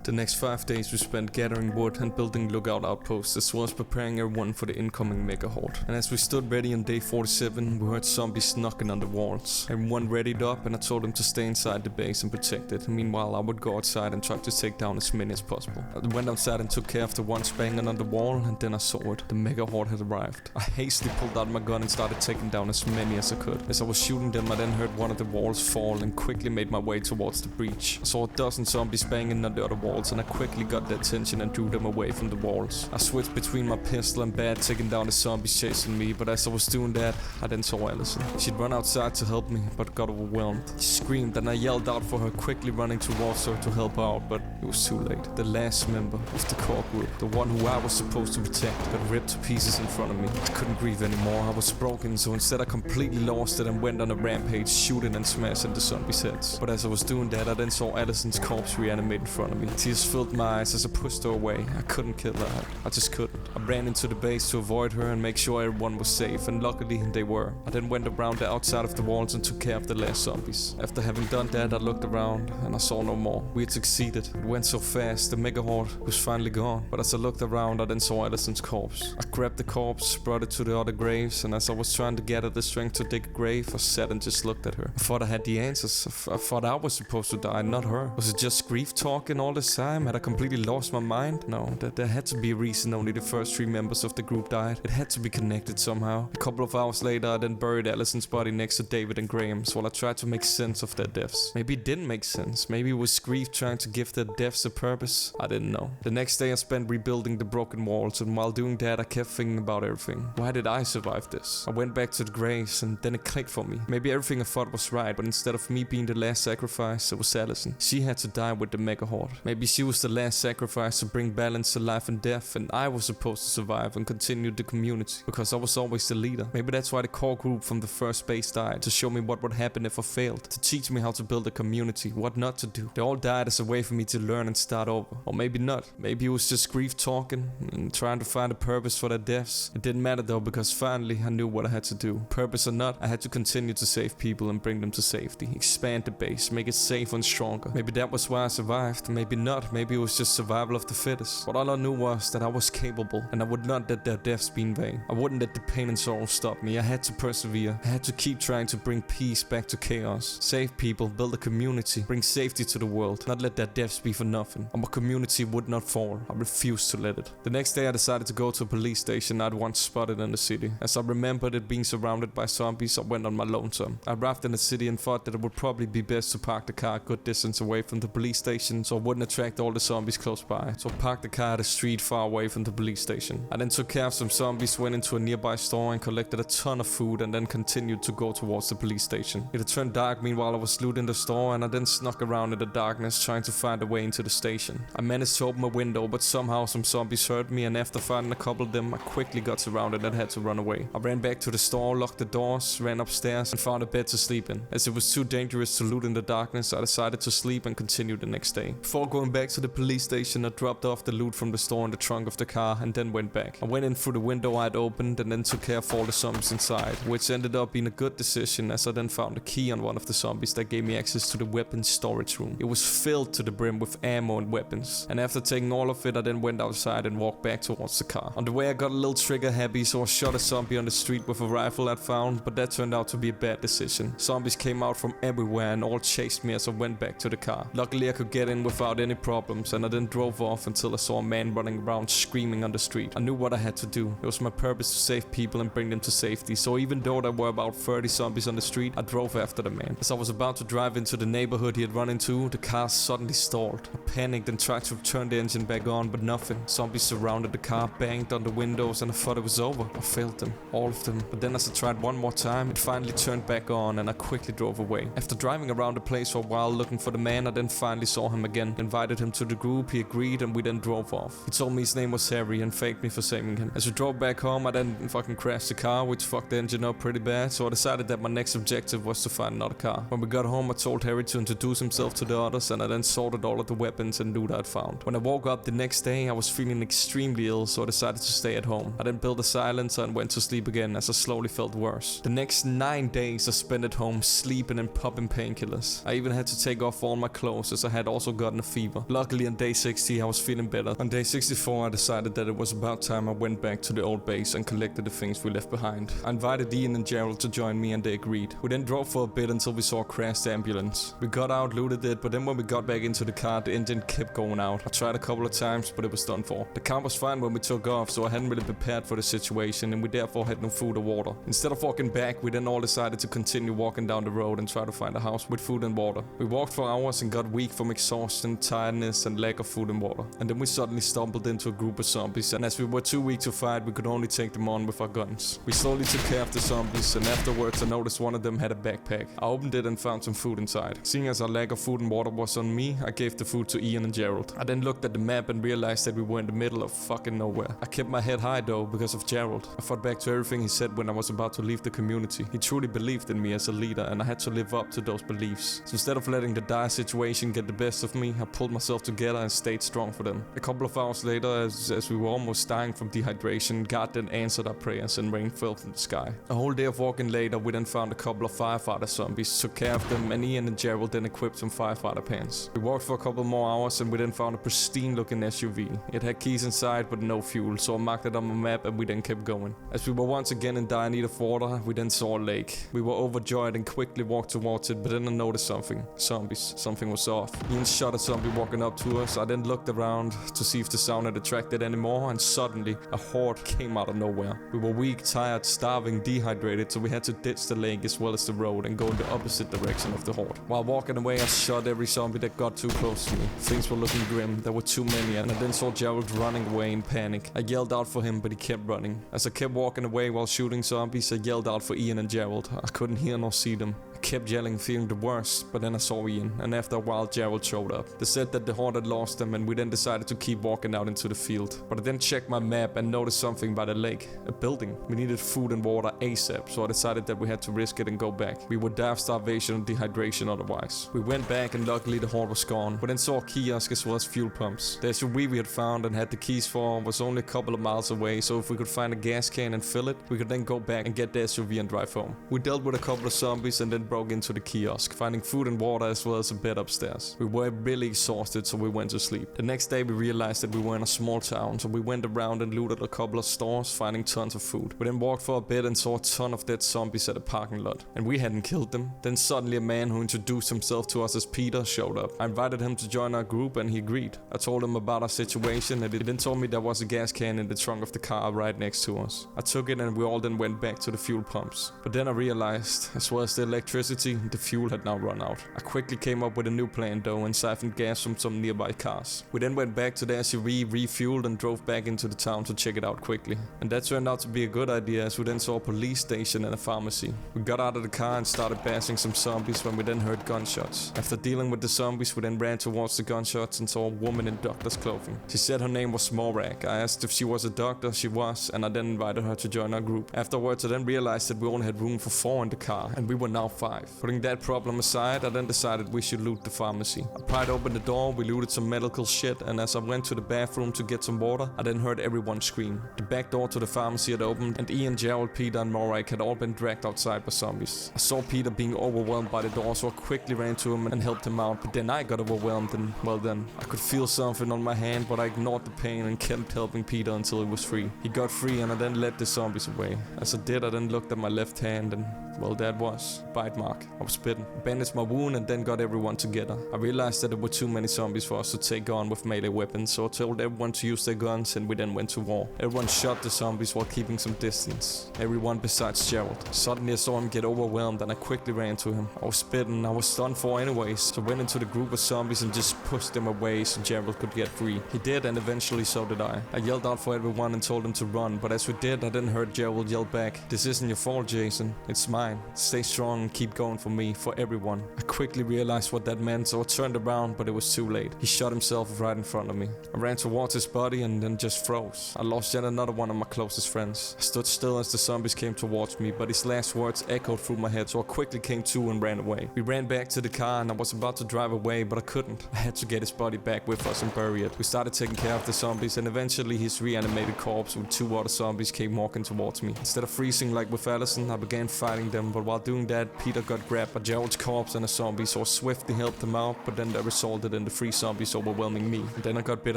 The next 5 days we spent gathering wood and building lookout outposts, as well as preparing everyone for the incoming Mega Horde. And as we stood ready on day 47, we heard zombies knocking on the walls. Everyone readied up, and I told them to stay inside the base and protect it. Meanwhile, I would go outside and try to take down as many as possible. I went outside and took care of the ones banging on the wall, and then I saw it. The Mega Horde had arrived. I hastily pulled out my gun and started taking down as many as I could. As I was shooting them, I then heard one of the walls fall and quickly made my way towards the breach. I saw a dozen zombies banging on the other walls, and I quickly got their attention and drew them away from the walls. I switched between my pistol and bat, taking down the zombies chasing me, but as I was doing that, I then saw Allison. She'd run outside to help me, but got overwhelmed. She screamed and I yelled out for her, quickly running towards her to help out, but it was too late. The last member of the core group, the one who I was supposed to protect, got ripped to pieces in front of me. I couldn't breathe anymore, I was broken, so instead I completely lost it and went on a rampage, shooting and smashing the zombies' heads. But as I was doing that, I then saw Allison's corpse reanimate in front of me. Tears filled my eyes as I pushed her away. I couldn't kill her. I just couldn't. I ran into the base to avoid her and make sure everyone was safe, and luckily they were. I then went around the outside of the walls and took care of the last zombies. After having done that, I looked around and I saw no more. We had succeeded. It went so fast. The Mega Horde was finally gone. But as I looked around, I then saw Allison's corpse. I grabbed the corpse, brought it to the other graves, and as I was trying to gather the strength to dig a grave, I sat and just looked at her. I thought I had the answers. I thought I was supposed to die, not her. Was it just grief talking all this time? Had I completely lost my mind? No, there had to be a reason only the first 3 members of the group died. It had to be connected somehow. A couple of hours later, I then buried Allison's body next to David and Graham's while I tried to make sense of their deaths. Maybe it didn't make sense. Maybe it was grief trying to give their deaths a purpose. I didn't know. The next day I spent rebuilding the broken walls, and while doing that I kept thinking about everything. Why did I survive this? I went back to the graves and then it clicked for me. Maybe everything I thought was right, but instead of me being the last sacrifice, it was Allison. She had to die with the Mega Horde. Maybe she was the last sacrifice to bring balance to life and death, and I was supposed to survive and continue the community because I was always the leader. Maybe that's why the core group from the first base died, to show me what would happen if I failed, to teach me how to build a community, what not to do. They all died as a way for me to learn and start over. Or maybe not. Maybe it was just grief talking and trying to find a purpose for their deaths. It didn't matter though, because finally I knew what I had to do. Purpose or not, I had to continue to save people and bring them to safety, expand the base, make it safer and stronger. Maybe that was why I survived, maybe not. Maybe it was just survival of the fittest. But all I knew was that I was capable, and I would not let their deaths be in vain. I wouldn't let the pain and sorrow stop me. I had to persevere. I had to keep trying to bring peace back to chaos. Save people, build a community, bring safety to the world, not let their deaths be for nothing. Our community would not fall. I refused to let it. The next day I decided to go to a police station I'd once spotted in the city. As I remembered it being surrounded by zombies, I went on my lonesome. I arrived in the city and thought that it would probably be best to park the car a good distance away from the police station so I wouldn't attract all the zombies close by. So I parked the car at a street far away from the police station. I then took care of some zombies, went into a nearby store and collected a ton of food, and then continued to go towards the police station. It had turned dark meanwhile I was looting the store, and I then snuck around in the darkness trying to find a way into the station. I managed to open a window, but somehow some zombies heard me, and after finding a couple of them I quickly got surrounded and had to run away. I ran back to the store, locked the doors, ran upstairs and found a bed to sleep in. As it was too dangerous to loot in the darkness, I decided to sleep and continue the next day. Before going back to the police station, I dropped off the loot from the store in the trunk of the car and then went back. I went in through the window I'd opened and then took care of all the zombies inside, which ended up being a good decision as I then found a key on one of the zombies that gave me access to the weapons storage room. It was filled to the brim with ammo and weapons, and after taking all of it I then went outside and walked back towards the car. On the way I got a little trigger happy, so I shot a zombie on the street with a rifle I'd found, but that turned out to be a bad decision. Zombies came out from everywhere and all chased me as I went back to the car. Luckily I could get in without any had problems, and I then drove off until I saw a man running around screaming on the street. I knew what I had to do. It was my purpose to save people and bring them to safety, so even though there were about 30 zombies on the street, I drove after the man. As I was about to drive into the neighborhood he had run into, the car suddenly stalled. I panicked and tried to turn the engine back on, but nothing. Zombies surrounded the car, banged on the windows, and I thought it was over. I failed them, all of them. But then as I tried one more time, it finally turned back on and I quickly drove away. After driving around the place for a while looking for the man, I then finally saw him again. Invited him to the group, he agreed, and we then drove off. He told me his name was Harry and thanked me for saving him. As we drove back home, I then fucking crashed the car, which fucked the engine up pretty bad, so I decided that my next objective was to find another car. When we got home, I told Harry to introduce himself to the others, and I then sorted all of the weapons and loot I'd found. When I woke up the next day, I was feeling extremely ill, so I decided to stay at home. I then built a silencer and went to sleep again as I slowly felt worse. The next 9 days I spent at home sleeping and popping painkillers. I even had to take off all my clothes as I had also gotten a fever. Luckily on day 60 I was feeling better. On day 64 I decided that it was about time I went back to the old base and collected the things we left behind. I invited Ian and Gerald to join me and they agreed. We then drove for a bit until we saw a crashed ambulance. We got out, looted it, but then when we got back into the car the engine kept going out. I tried a couple of times but it was done for. The car was fine when we took off, so I hadn't really prepared for the situation and we therefore had no food or water. Instead of walking back, we then all decided to continue walking down the road and try to find a house with food and water. We walked for hours and got weak from exhaustion, tiredness and lack of food and water. And then we suddenly stumbled into a group of zombies, and as we were too weak to fight, we could only take them on with our guns. We slowly took care of the zombies, and afterwards I noticed one of them had a backpack. I opened it and found some food inside. Seeing as our lack of food and water was on me, I gave the food to Ian and Gerald. I then looked at the map and realized that we were in the middle of fucking nowhere. I kept my head high though because of Gerald. I thought back to everything he said when I was about to leave the community. He truly believed in me as a leader and I had to live up to those beliefs. So instead of letting the dire situation get the best of me, I pulled myself together and stayed strong for them. A couple of hours later, as we were almost dying from dehydration, God then answered our prayers and rain fell from the sky. A whole day of walking later, we then found a couple of firefighter zombies, took care of them, and Ian and Gerald then equipped some firefighter pants. We walked for a couple more hours and we then found a pristine looking SUV. It had keys inside but no fuel, so I marked it on my map and we then kept going. As we were once again in dire need of water, we then saw a lake. We were overjoyed and quickly walked towards it, but then I noticed something. Zombies. Something was off. Ian shot a zombie walking up to us. I then looked around to see if the sound had attracted anymore, and suddenly a horde came out of nowhere. We were weak, tired, starving, dehydrated, so we had to ditch the lake as well as the road and go in the opposite direction of the horde. While walking away, I shot every zombie that got too close to me. Things were looking grim. There were too many, and I then saw Gerald running away in panic. I yelled out for him, but he kept running. As I kept walking away while shooting zombies, I yelled out for Ian and Gerald. I couldn't hear nor see them. I kept yelling, feeling the worst, but then I saw Ian, and after a while Gerald showed up. They said that the horde had lost them, and we then decided to keep walking out into the field. But I then checked my map and noticed something by the lake. A building. We needed food and water ASAP, so I decided that we had to risk it and go back. We would die of starvation and dehydration otherwise. We went back and luckily the horde was gone. We then saw a kiosk as well as fuel pumps. The SUV we had found and had the keys for was only a couple of miles away, so if we could find a gas can and fill it, we could then go back and get the SUV and drive home. We dealt with a couple of zombies and then broke into the kiosk, finding food and water as well as a bed upstairs. We were really exhausted, so we went to sleep. The next day we realized that we were in a small town, so we went around and looted a couple of stores, finding tons of food. We then walked for a bit and saw a ton of dead zombies at a parking lot, and we hadn't killed them. Then suddenly a man who introduced himself to us as Peter showed up. I invited him to join our group and he agreed. I told him about our situation and he then told me there was a gas can in the trunk of the car right next to us. I took it and we all then went back to the fuel pumps. But then I realized, as well as the electricity, the fuel had now run out. I quickly came up with a new plan though and siphoned gas from some nearby cars. We then went back to the SUV, refueled and drove back into the town to check it out quickly. And that turned out to be a good idea as we then saw a police station and a pharmacy. We got out of the car and started bashing some zombies when we then heard gunshots. After dealing with the zombies, we then ran towards the gunshots and saw a woman in doctor's clothing. She said her name was Morak. I asked if she was a doctor, she was, and I then invited her to join our group. Afterwards, I then realized that we only had room for 4 in the car, and we were now 5. Putting that problem aside, I then decided we should loot the pharmacy. I pried open the door, we looted some medical shit, and as I went to the bathroom to get some water, I then heard everyone scream. The back door to the pharmacy had opened, and Ian, Gerald, Peter, and Morak had all been dragged outside by zombies. I saw Peter being overwhelmed by the door, so I quickly ran to him and helped him out, but then I got overwhelmed and, well then, I could feel something on my hand, but I ignored the pain and kept helping Peter until he was free. He got free and I then led the zombies away. As I did, I then looked at my left hand and Well, that was a bite mark. I was bitten. I bandaged my wound and then got everyone together. I realized that there were too many zombies for us to take on with melee weapons, so I told everyone to use their guns and we then went to war. Everyone shot the zombies while keeping some distance. Everyone besides Gerald. Suddenly I saw him get overwhelmed and I quickly ran to him. I was bitten, I was stunned for anyways, so I went into the group of zombies and just pushed them away so Gerald could get free. He did, and eventually so did I. I yelled out for everyone and told them to run, but as we did, I then heard Gerald yell back, "This isn't your fault, Jason. It's mine. Stay strong and keep going for me, for everyone." I quickly realized what that meant, so I turned around, but it was too late. He shot himself right in front of me. I ran towards his body and then just froze. I lost yet another one of my closest friends. I stood still as the zombies came towards me, but his last words echoed through my head, so I quickly came to and ran away. We ran back to the car and I was about to drive away, but I couldn't. I had to get his body back with us and bury it. We started taking care of the zombies, and eventually his reanimated corpse with 2 other zombies came walking towards me. Instead of freezing like with Allison, I began fighting them, but while doing that, Peter got grabbed by Gerald's corpse and a zombie, so I swiftly helped him out, but then that resulted in the 3 zombies overwhelming me, and then I got bit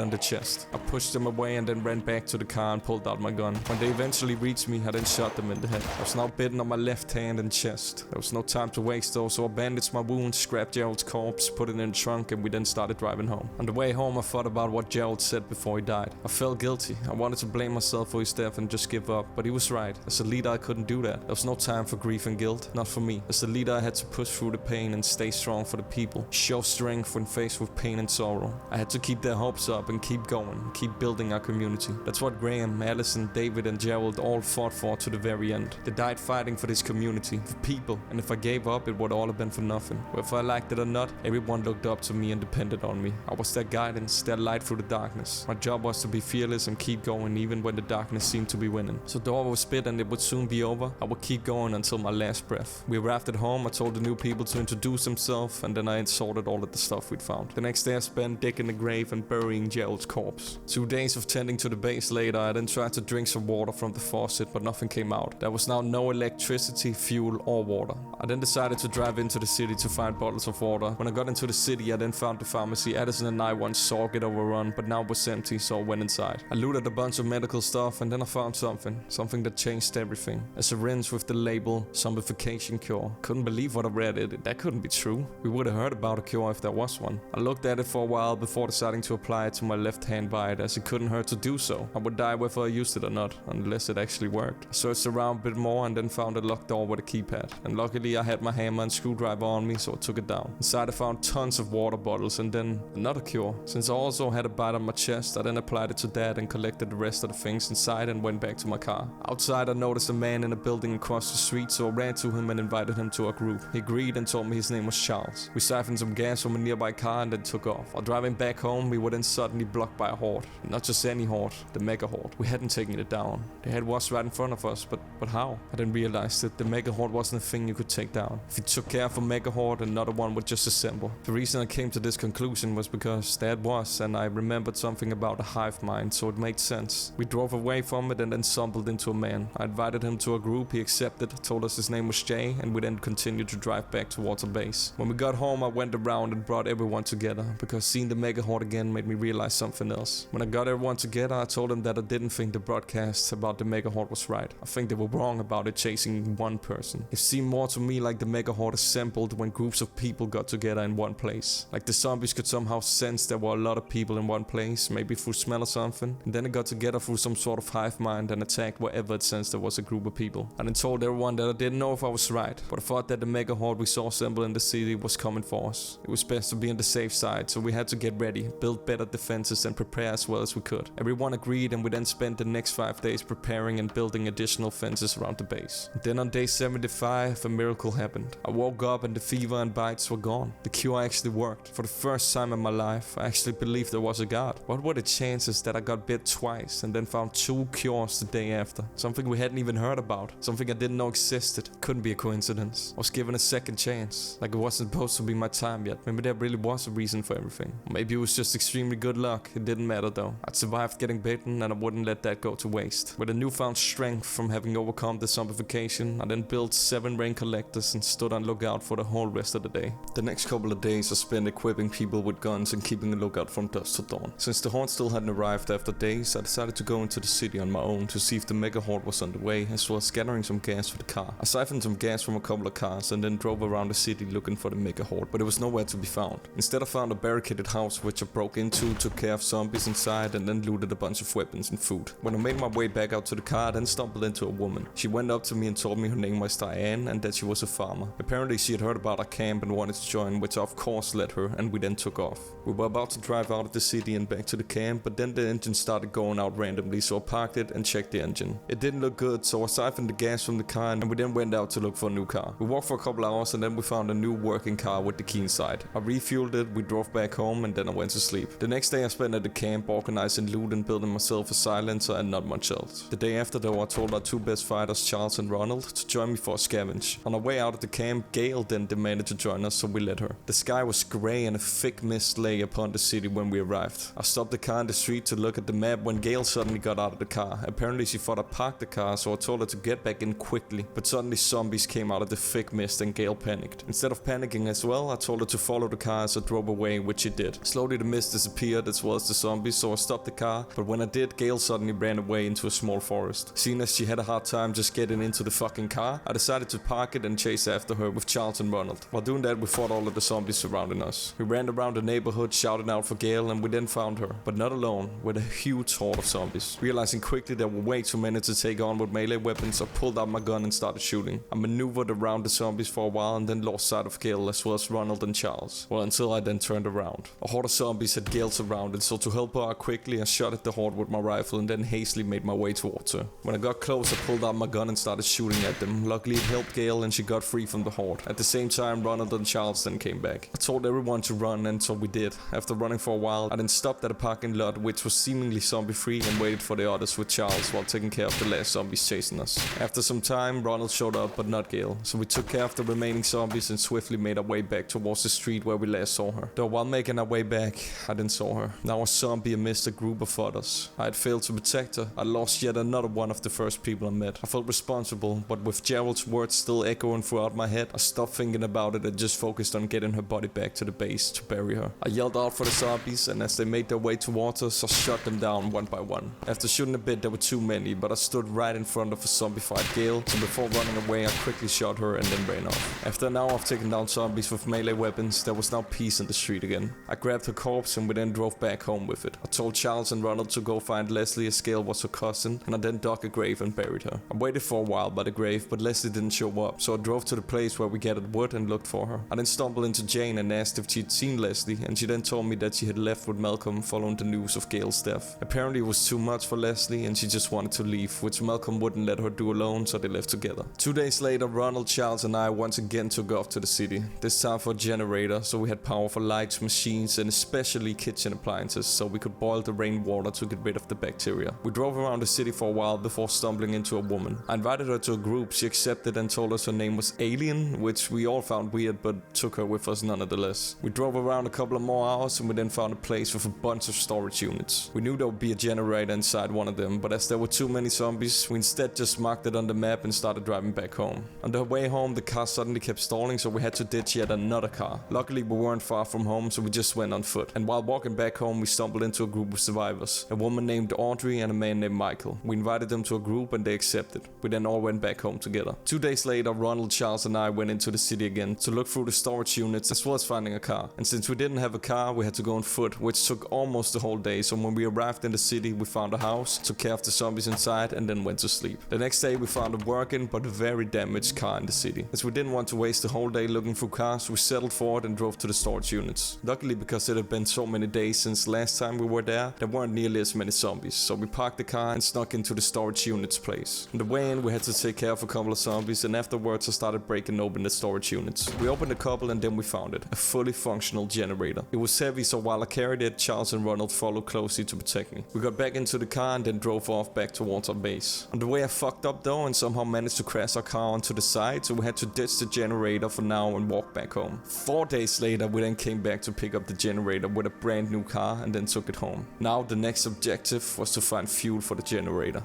on the chest. I pushed them away and then ran back to the car and pulled out my gun. When they eventually reached me, I then shot them in the head. I was now bitten on my left hand and chest. There was no time to waste though, so I bandaged my wounds, scrapped Gerald's corpse, put it in the trunk, and we then started driving home. On the way home, I thought about what Gerald said before he died. I felt guilty. I wanted to blame myself for his death and just give up, but he was right. As a leader, I couldn't do that. There was no time for grief and guilt, not for me. As a leader, I had to push through the pain and stay strong for the people. Show strength when faced with pain and sorrow. I had to keep their hopes up and keep going, keep building our community. That's what Graham, Allison, David and Gerald all fought for to the very end. They died fighting for this community, for people, and if I gave up, it would all have been for nothing. Whether I liked it or not, everyone looked up to me and depended on me. I was their guidance, their light through the darkness. My job was to be fearless and keep going even when the darkness seemed to be winning. So though I was bit and it would soon be over, I would keep going until my last breath. We arrived at home, I told the new people to introduce themselves, and then I sorted all of the stuff we'd found. The next day I spent digging the grave and burying Gerald's corpse. 2 days of tending to the base later, I then tried to drink some water from the faucet, but nothing came out. There was now no electricity, fuel or water. I then decided to drive into the city to find bottles of water. When I got into the city, I then found the pharmacy Addison and I once saw get overrun, but now it was empty, so I went inside. I looted a bunch of medical stuff and then I found something that changed everything. A syringe with the label zombification cure. Couldn't believe what I read. That couldn't be true. We would have heard about a cure if there was one. I looked at it for a while before deciding to apply it to my left hand bite, as it couldn't hurt to do so. I would die whether I used it or not, unless it actually worked. I searched around a bit more and then found a locked door with a keypad. And luckily I had my hammer and screwdriver on me, so I took it down. Inside I found tons of water bottles and then another cure. Since I also had a bite on my chest, I then applied it to that and collected the rest of the things inside and went back to my car. Outside I noticed a man in a building across the street, so I ran to him and invited him to our group. He agreed and told me his name was Charles. We siphoned some gas from a nearby car and then took off. While driving back home, we were then suddenly blocked by a horde. Not just any horde, the mega horde. We hadn't taken it down. They had was right in front of us, but how? I then realized that the mega horde wasn't a thing you could take down. If you took care of a mega horde, another one would just assemble. The reason I came to this conclusion was because that was, and I remembered something about a hive mind, so it made sense. We drove away from it and then stumbled into a man. I invited him to our group, he accepted, told us his name was Jay, and we then continued to drive back towards our base. When we got home, I went around and brought everyone together, because seeing the mega horde again made me realize something else. When I got everyone together, I told them that I didn't think the broadcast about the mega horde was right. I think they were wrong about it chasing one person. It seemed more to me like the mega horde assembled when groups of people got together in one place. Like the zombies could somehow sense there were a lot of people in one place, maybe through smell or something, and then it got together through some sort of hive mind and attacked wherever it sensed there was a group of people. I then told everyone that I didn't know if I was right, but I thought that the mega horde we saw assemble in the city was coming for us. It was best to be on the safe side, so we had to get ready, build better defenses and prepare as well as we could. Everyone agreed, and we then spent the next 5 days preparing and building additional fences around the base. And then on day 75, a miracle happened. I woke up and the fever and bites were gone. The cure actually worked. For the first time in my life, I actually believed there was a god. What were the chances that I got bit twice and then found 2 cures the day after? Something we hadn't even heard about. Something I didn't know existed. Couldn't be a coincidence. I was given a second chance. Like it wasn't supposed to be my time yet. Maybe there really was a reason for everything. Maybe it was just extremely good luck. It didn't matter though. I'd survived getting bitten and I wouldn't let that go to waste. With a newfound strength from having overcome the zombification, I then built 7 rain collectors and stood on lookout for the whole rest of the day. The next couple of days I spent equipping people with guns and keeping a lookout from dusk to dawn. Since the horde still hadn't arrived after days, I decided to go into the city on my own to see if the mega horde was on the way, as well as scattering some gas for the car. I siphoned some gas from a couple of cars and then drove around the city looking for the mega horde, but it was nowhere to be found. Instead I found a barricaded house which I broke into, took care of zombies inside and then looted a bunch of weapons and food. When I made my way back out to the car, I then stumbled into a woman. She went up to me and told me her name was Diane and that she was a farmer. Apparently she had heard about our camp and wanted to join, which I of course let her, and we then took off. We were about to drive out of the city and back to the camp, but then the engine started going out randomly, so I parked it and checked the engine. It didn't look good, so I siphoned the gas from the car and we then went out to look for a new car. We walked for a couple hours and then we found a new working car with the key inside. I refueled it, we drove back home and then I went to sleep. The next day I spent at the camp organizing loot and building myself a silencer and not much else. The day after though I told our two best fighters, Charles and Ronald, to join me for a scavenge. On our way out of the camp, Gail then demanded to join us, so we let her. The sky was grey and a thick mist lay upon the city when we arrived. I stopped the car in the street to look at the map when Gail suddenly got out of the car. Apparently she thought I parked the car, so I told her to get back in quickly, but suddenly zombies came out of the thick mist and Gail panicked. Instead of panicking as well, I told her to follow the car as I drove away, which she did. Slowly the mist disappeared as well as the zombies, so I stopped the car, but when I did, Gail suddenly ran away into a small forest. Seeing as she had a hard time just getting into the fucking car, I decided to park it and chase after her with Charles and Ronald. While doing that, we fought all of the zombies surrounding us. We ran around the neighborhood shouting out for Gail and we then found her, but not alone, with a huge horde of zombies. Realizing quickly there were way too many to take on with melee weapons, I pulled out my gun and started shooting. I maneuvered around the zombies for a while and then lost sight of Gail as well as Ronald and Charles. Well, until I then turned around. A horde of zombies had Gail surrounded, so to help her out quickly, I shot at the horde with my rifle and then hastily made my way towards her. When I got close, I pulled out my gun and started shooting at them. Luckily it helped Gail and she got free from the horde. At the same time, Ronald and Charles then came back. I told everyone to run and so we did. After running for a while, I then stopped at a parking lot which was seemingly zombie free and waited for the others with Charles while taking care of the last zombies chasing us. After some time, Ronald showed up but not Gail, so we took care of the remaining zombies and swiftly made our way back towards the street where we last saw her. Though while making our way back, I then saw her. Now a zombie amidst a group of others. I had failed to protect her. I lost yet another one of the first people I met. I felt responsible, but with Gerald's words still echoing throughout my head, I stopped thinking about it and just focused on getting her body back to the base to bury her. I yelled out for the zombies, and as they made their way towards us, I shot them down one by one. After shooting a bit, there were too many, but I stood right in front of a zombified Gail, so before running away, I quickly shot her and then ran off. After an hour of taking down zombies with melee weapons, there was now peace in the street again. I grabbed her corpse and we then drove back home with it. I told Charles and Ronald to go find Leslie, as Gail was her cousin, and I then dug a grave and buried her. I waited for a while by the grave, but Leslie didn't show up, so I drove to the place where we gathered wood and looked for her. I then stumbled into Jane and asked if she'd seen Leslie, and she then told me that she had left with Malcolm following the news of Gail's death. Apparently it was too much for Leslie and she just wanted to leave, which Malcolm wouldn't let her do alone, so they left together. 2 days later, Ronald, Charles and I once again took off to the city, this time for a generator, so we had power for lights, machines and especially kitchen appliances, so we could boil the rainwater to get rid of the bacteria. We drove around the city for a while before stumbling into a woman. I invited her to a group, she accepted and told us her name was Alien, which we all found weird but took her with us nonetheless. We drove around a couple of more hours and we then found a place with a bunch of storage units. We knew there would be a generator inside one of them, but as there were too many zombies, we instead just marked it on the map and started driving back home. On the way home, the car suddenly kept stalling, so we had to ditch yet another car. Luckily, we weren't far from home, so we just went on foot. And while walking back home, we stumbled into a group of survivors. A woman named Audrey and a man named Michael. We invited them to a group and they accepted. We then all went back home together. 2 days later, Ronald, Charles and I went into the city again to look through the storage units as well as finding a car. And since we didn't have a car, we had to go on foot, which took almost the whole day, so when we arrived in the city, we found a house, took care of the zombies inside and then went to sleep. The next day we found a working but very damaged car in the city. As we didn't want to waste the whole day looking through cars, we settled for it and drove to the storage units. Luckily, because it had been so many days since last time we were there weren't nearly as many zombies, so we parked the car and snuck into the storage units place. On the way in, we had to take care of a couple of zombies, and afterwards I started breaking open the storage units. We opened a couple and then we found it, a fully functional generator. It was heavy, so while I carried it, Charles and Ronald followed closely to protect me. We got back into the car and then drove off back towards our base. On the way I fucked up though and somehow managed to crash our car onto the side, so we had to ditch the generator for now and walk back home. 4 days later we then came back to pick up the generator with a brand new car and then took it home. Now the next objective was to find fuel for the generator.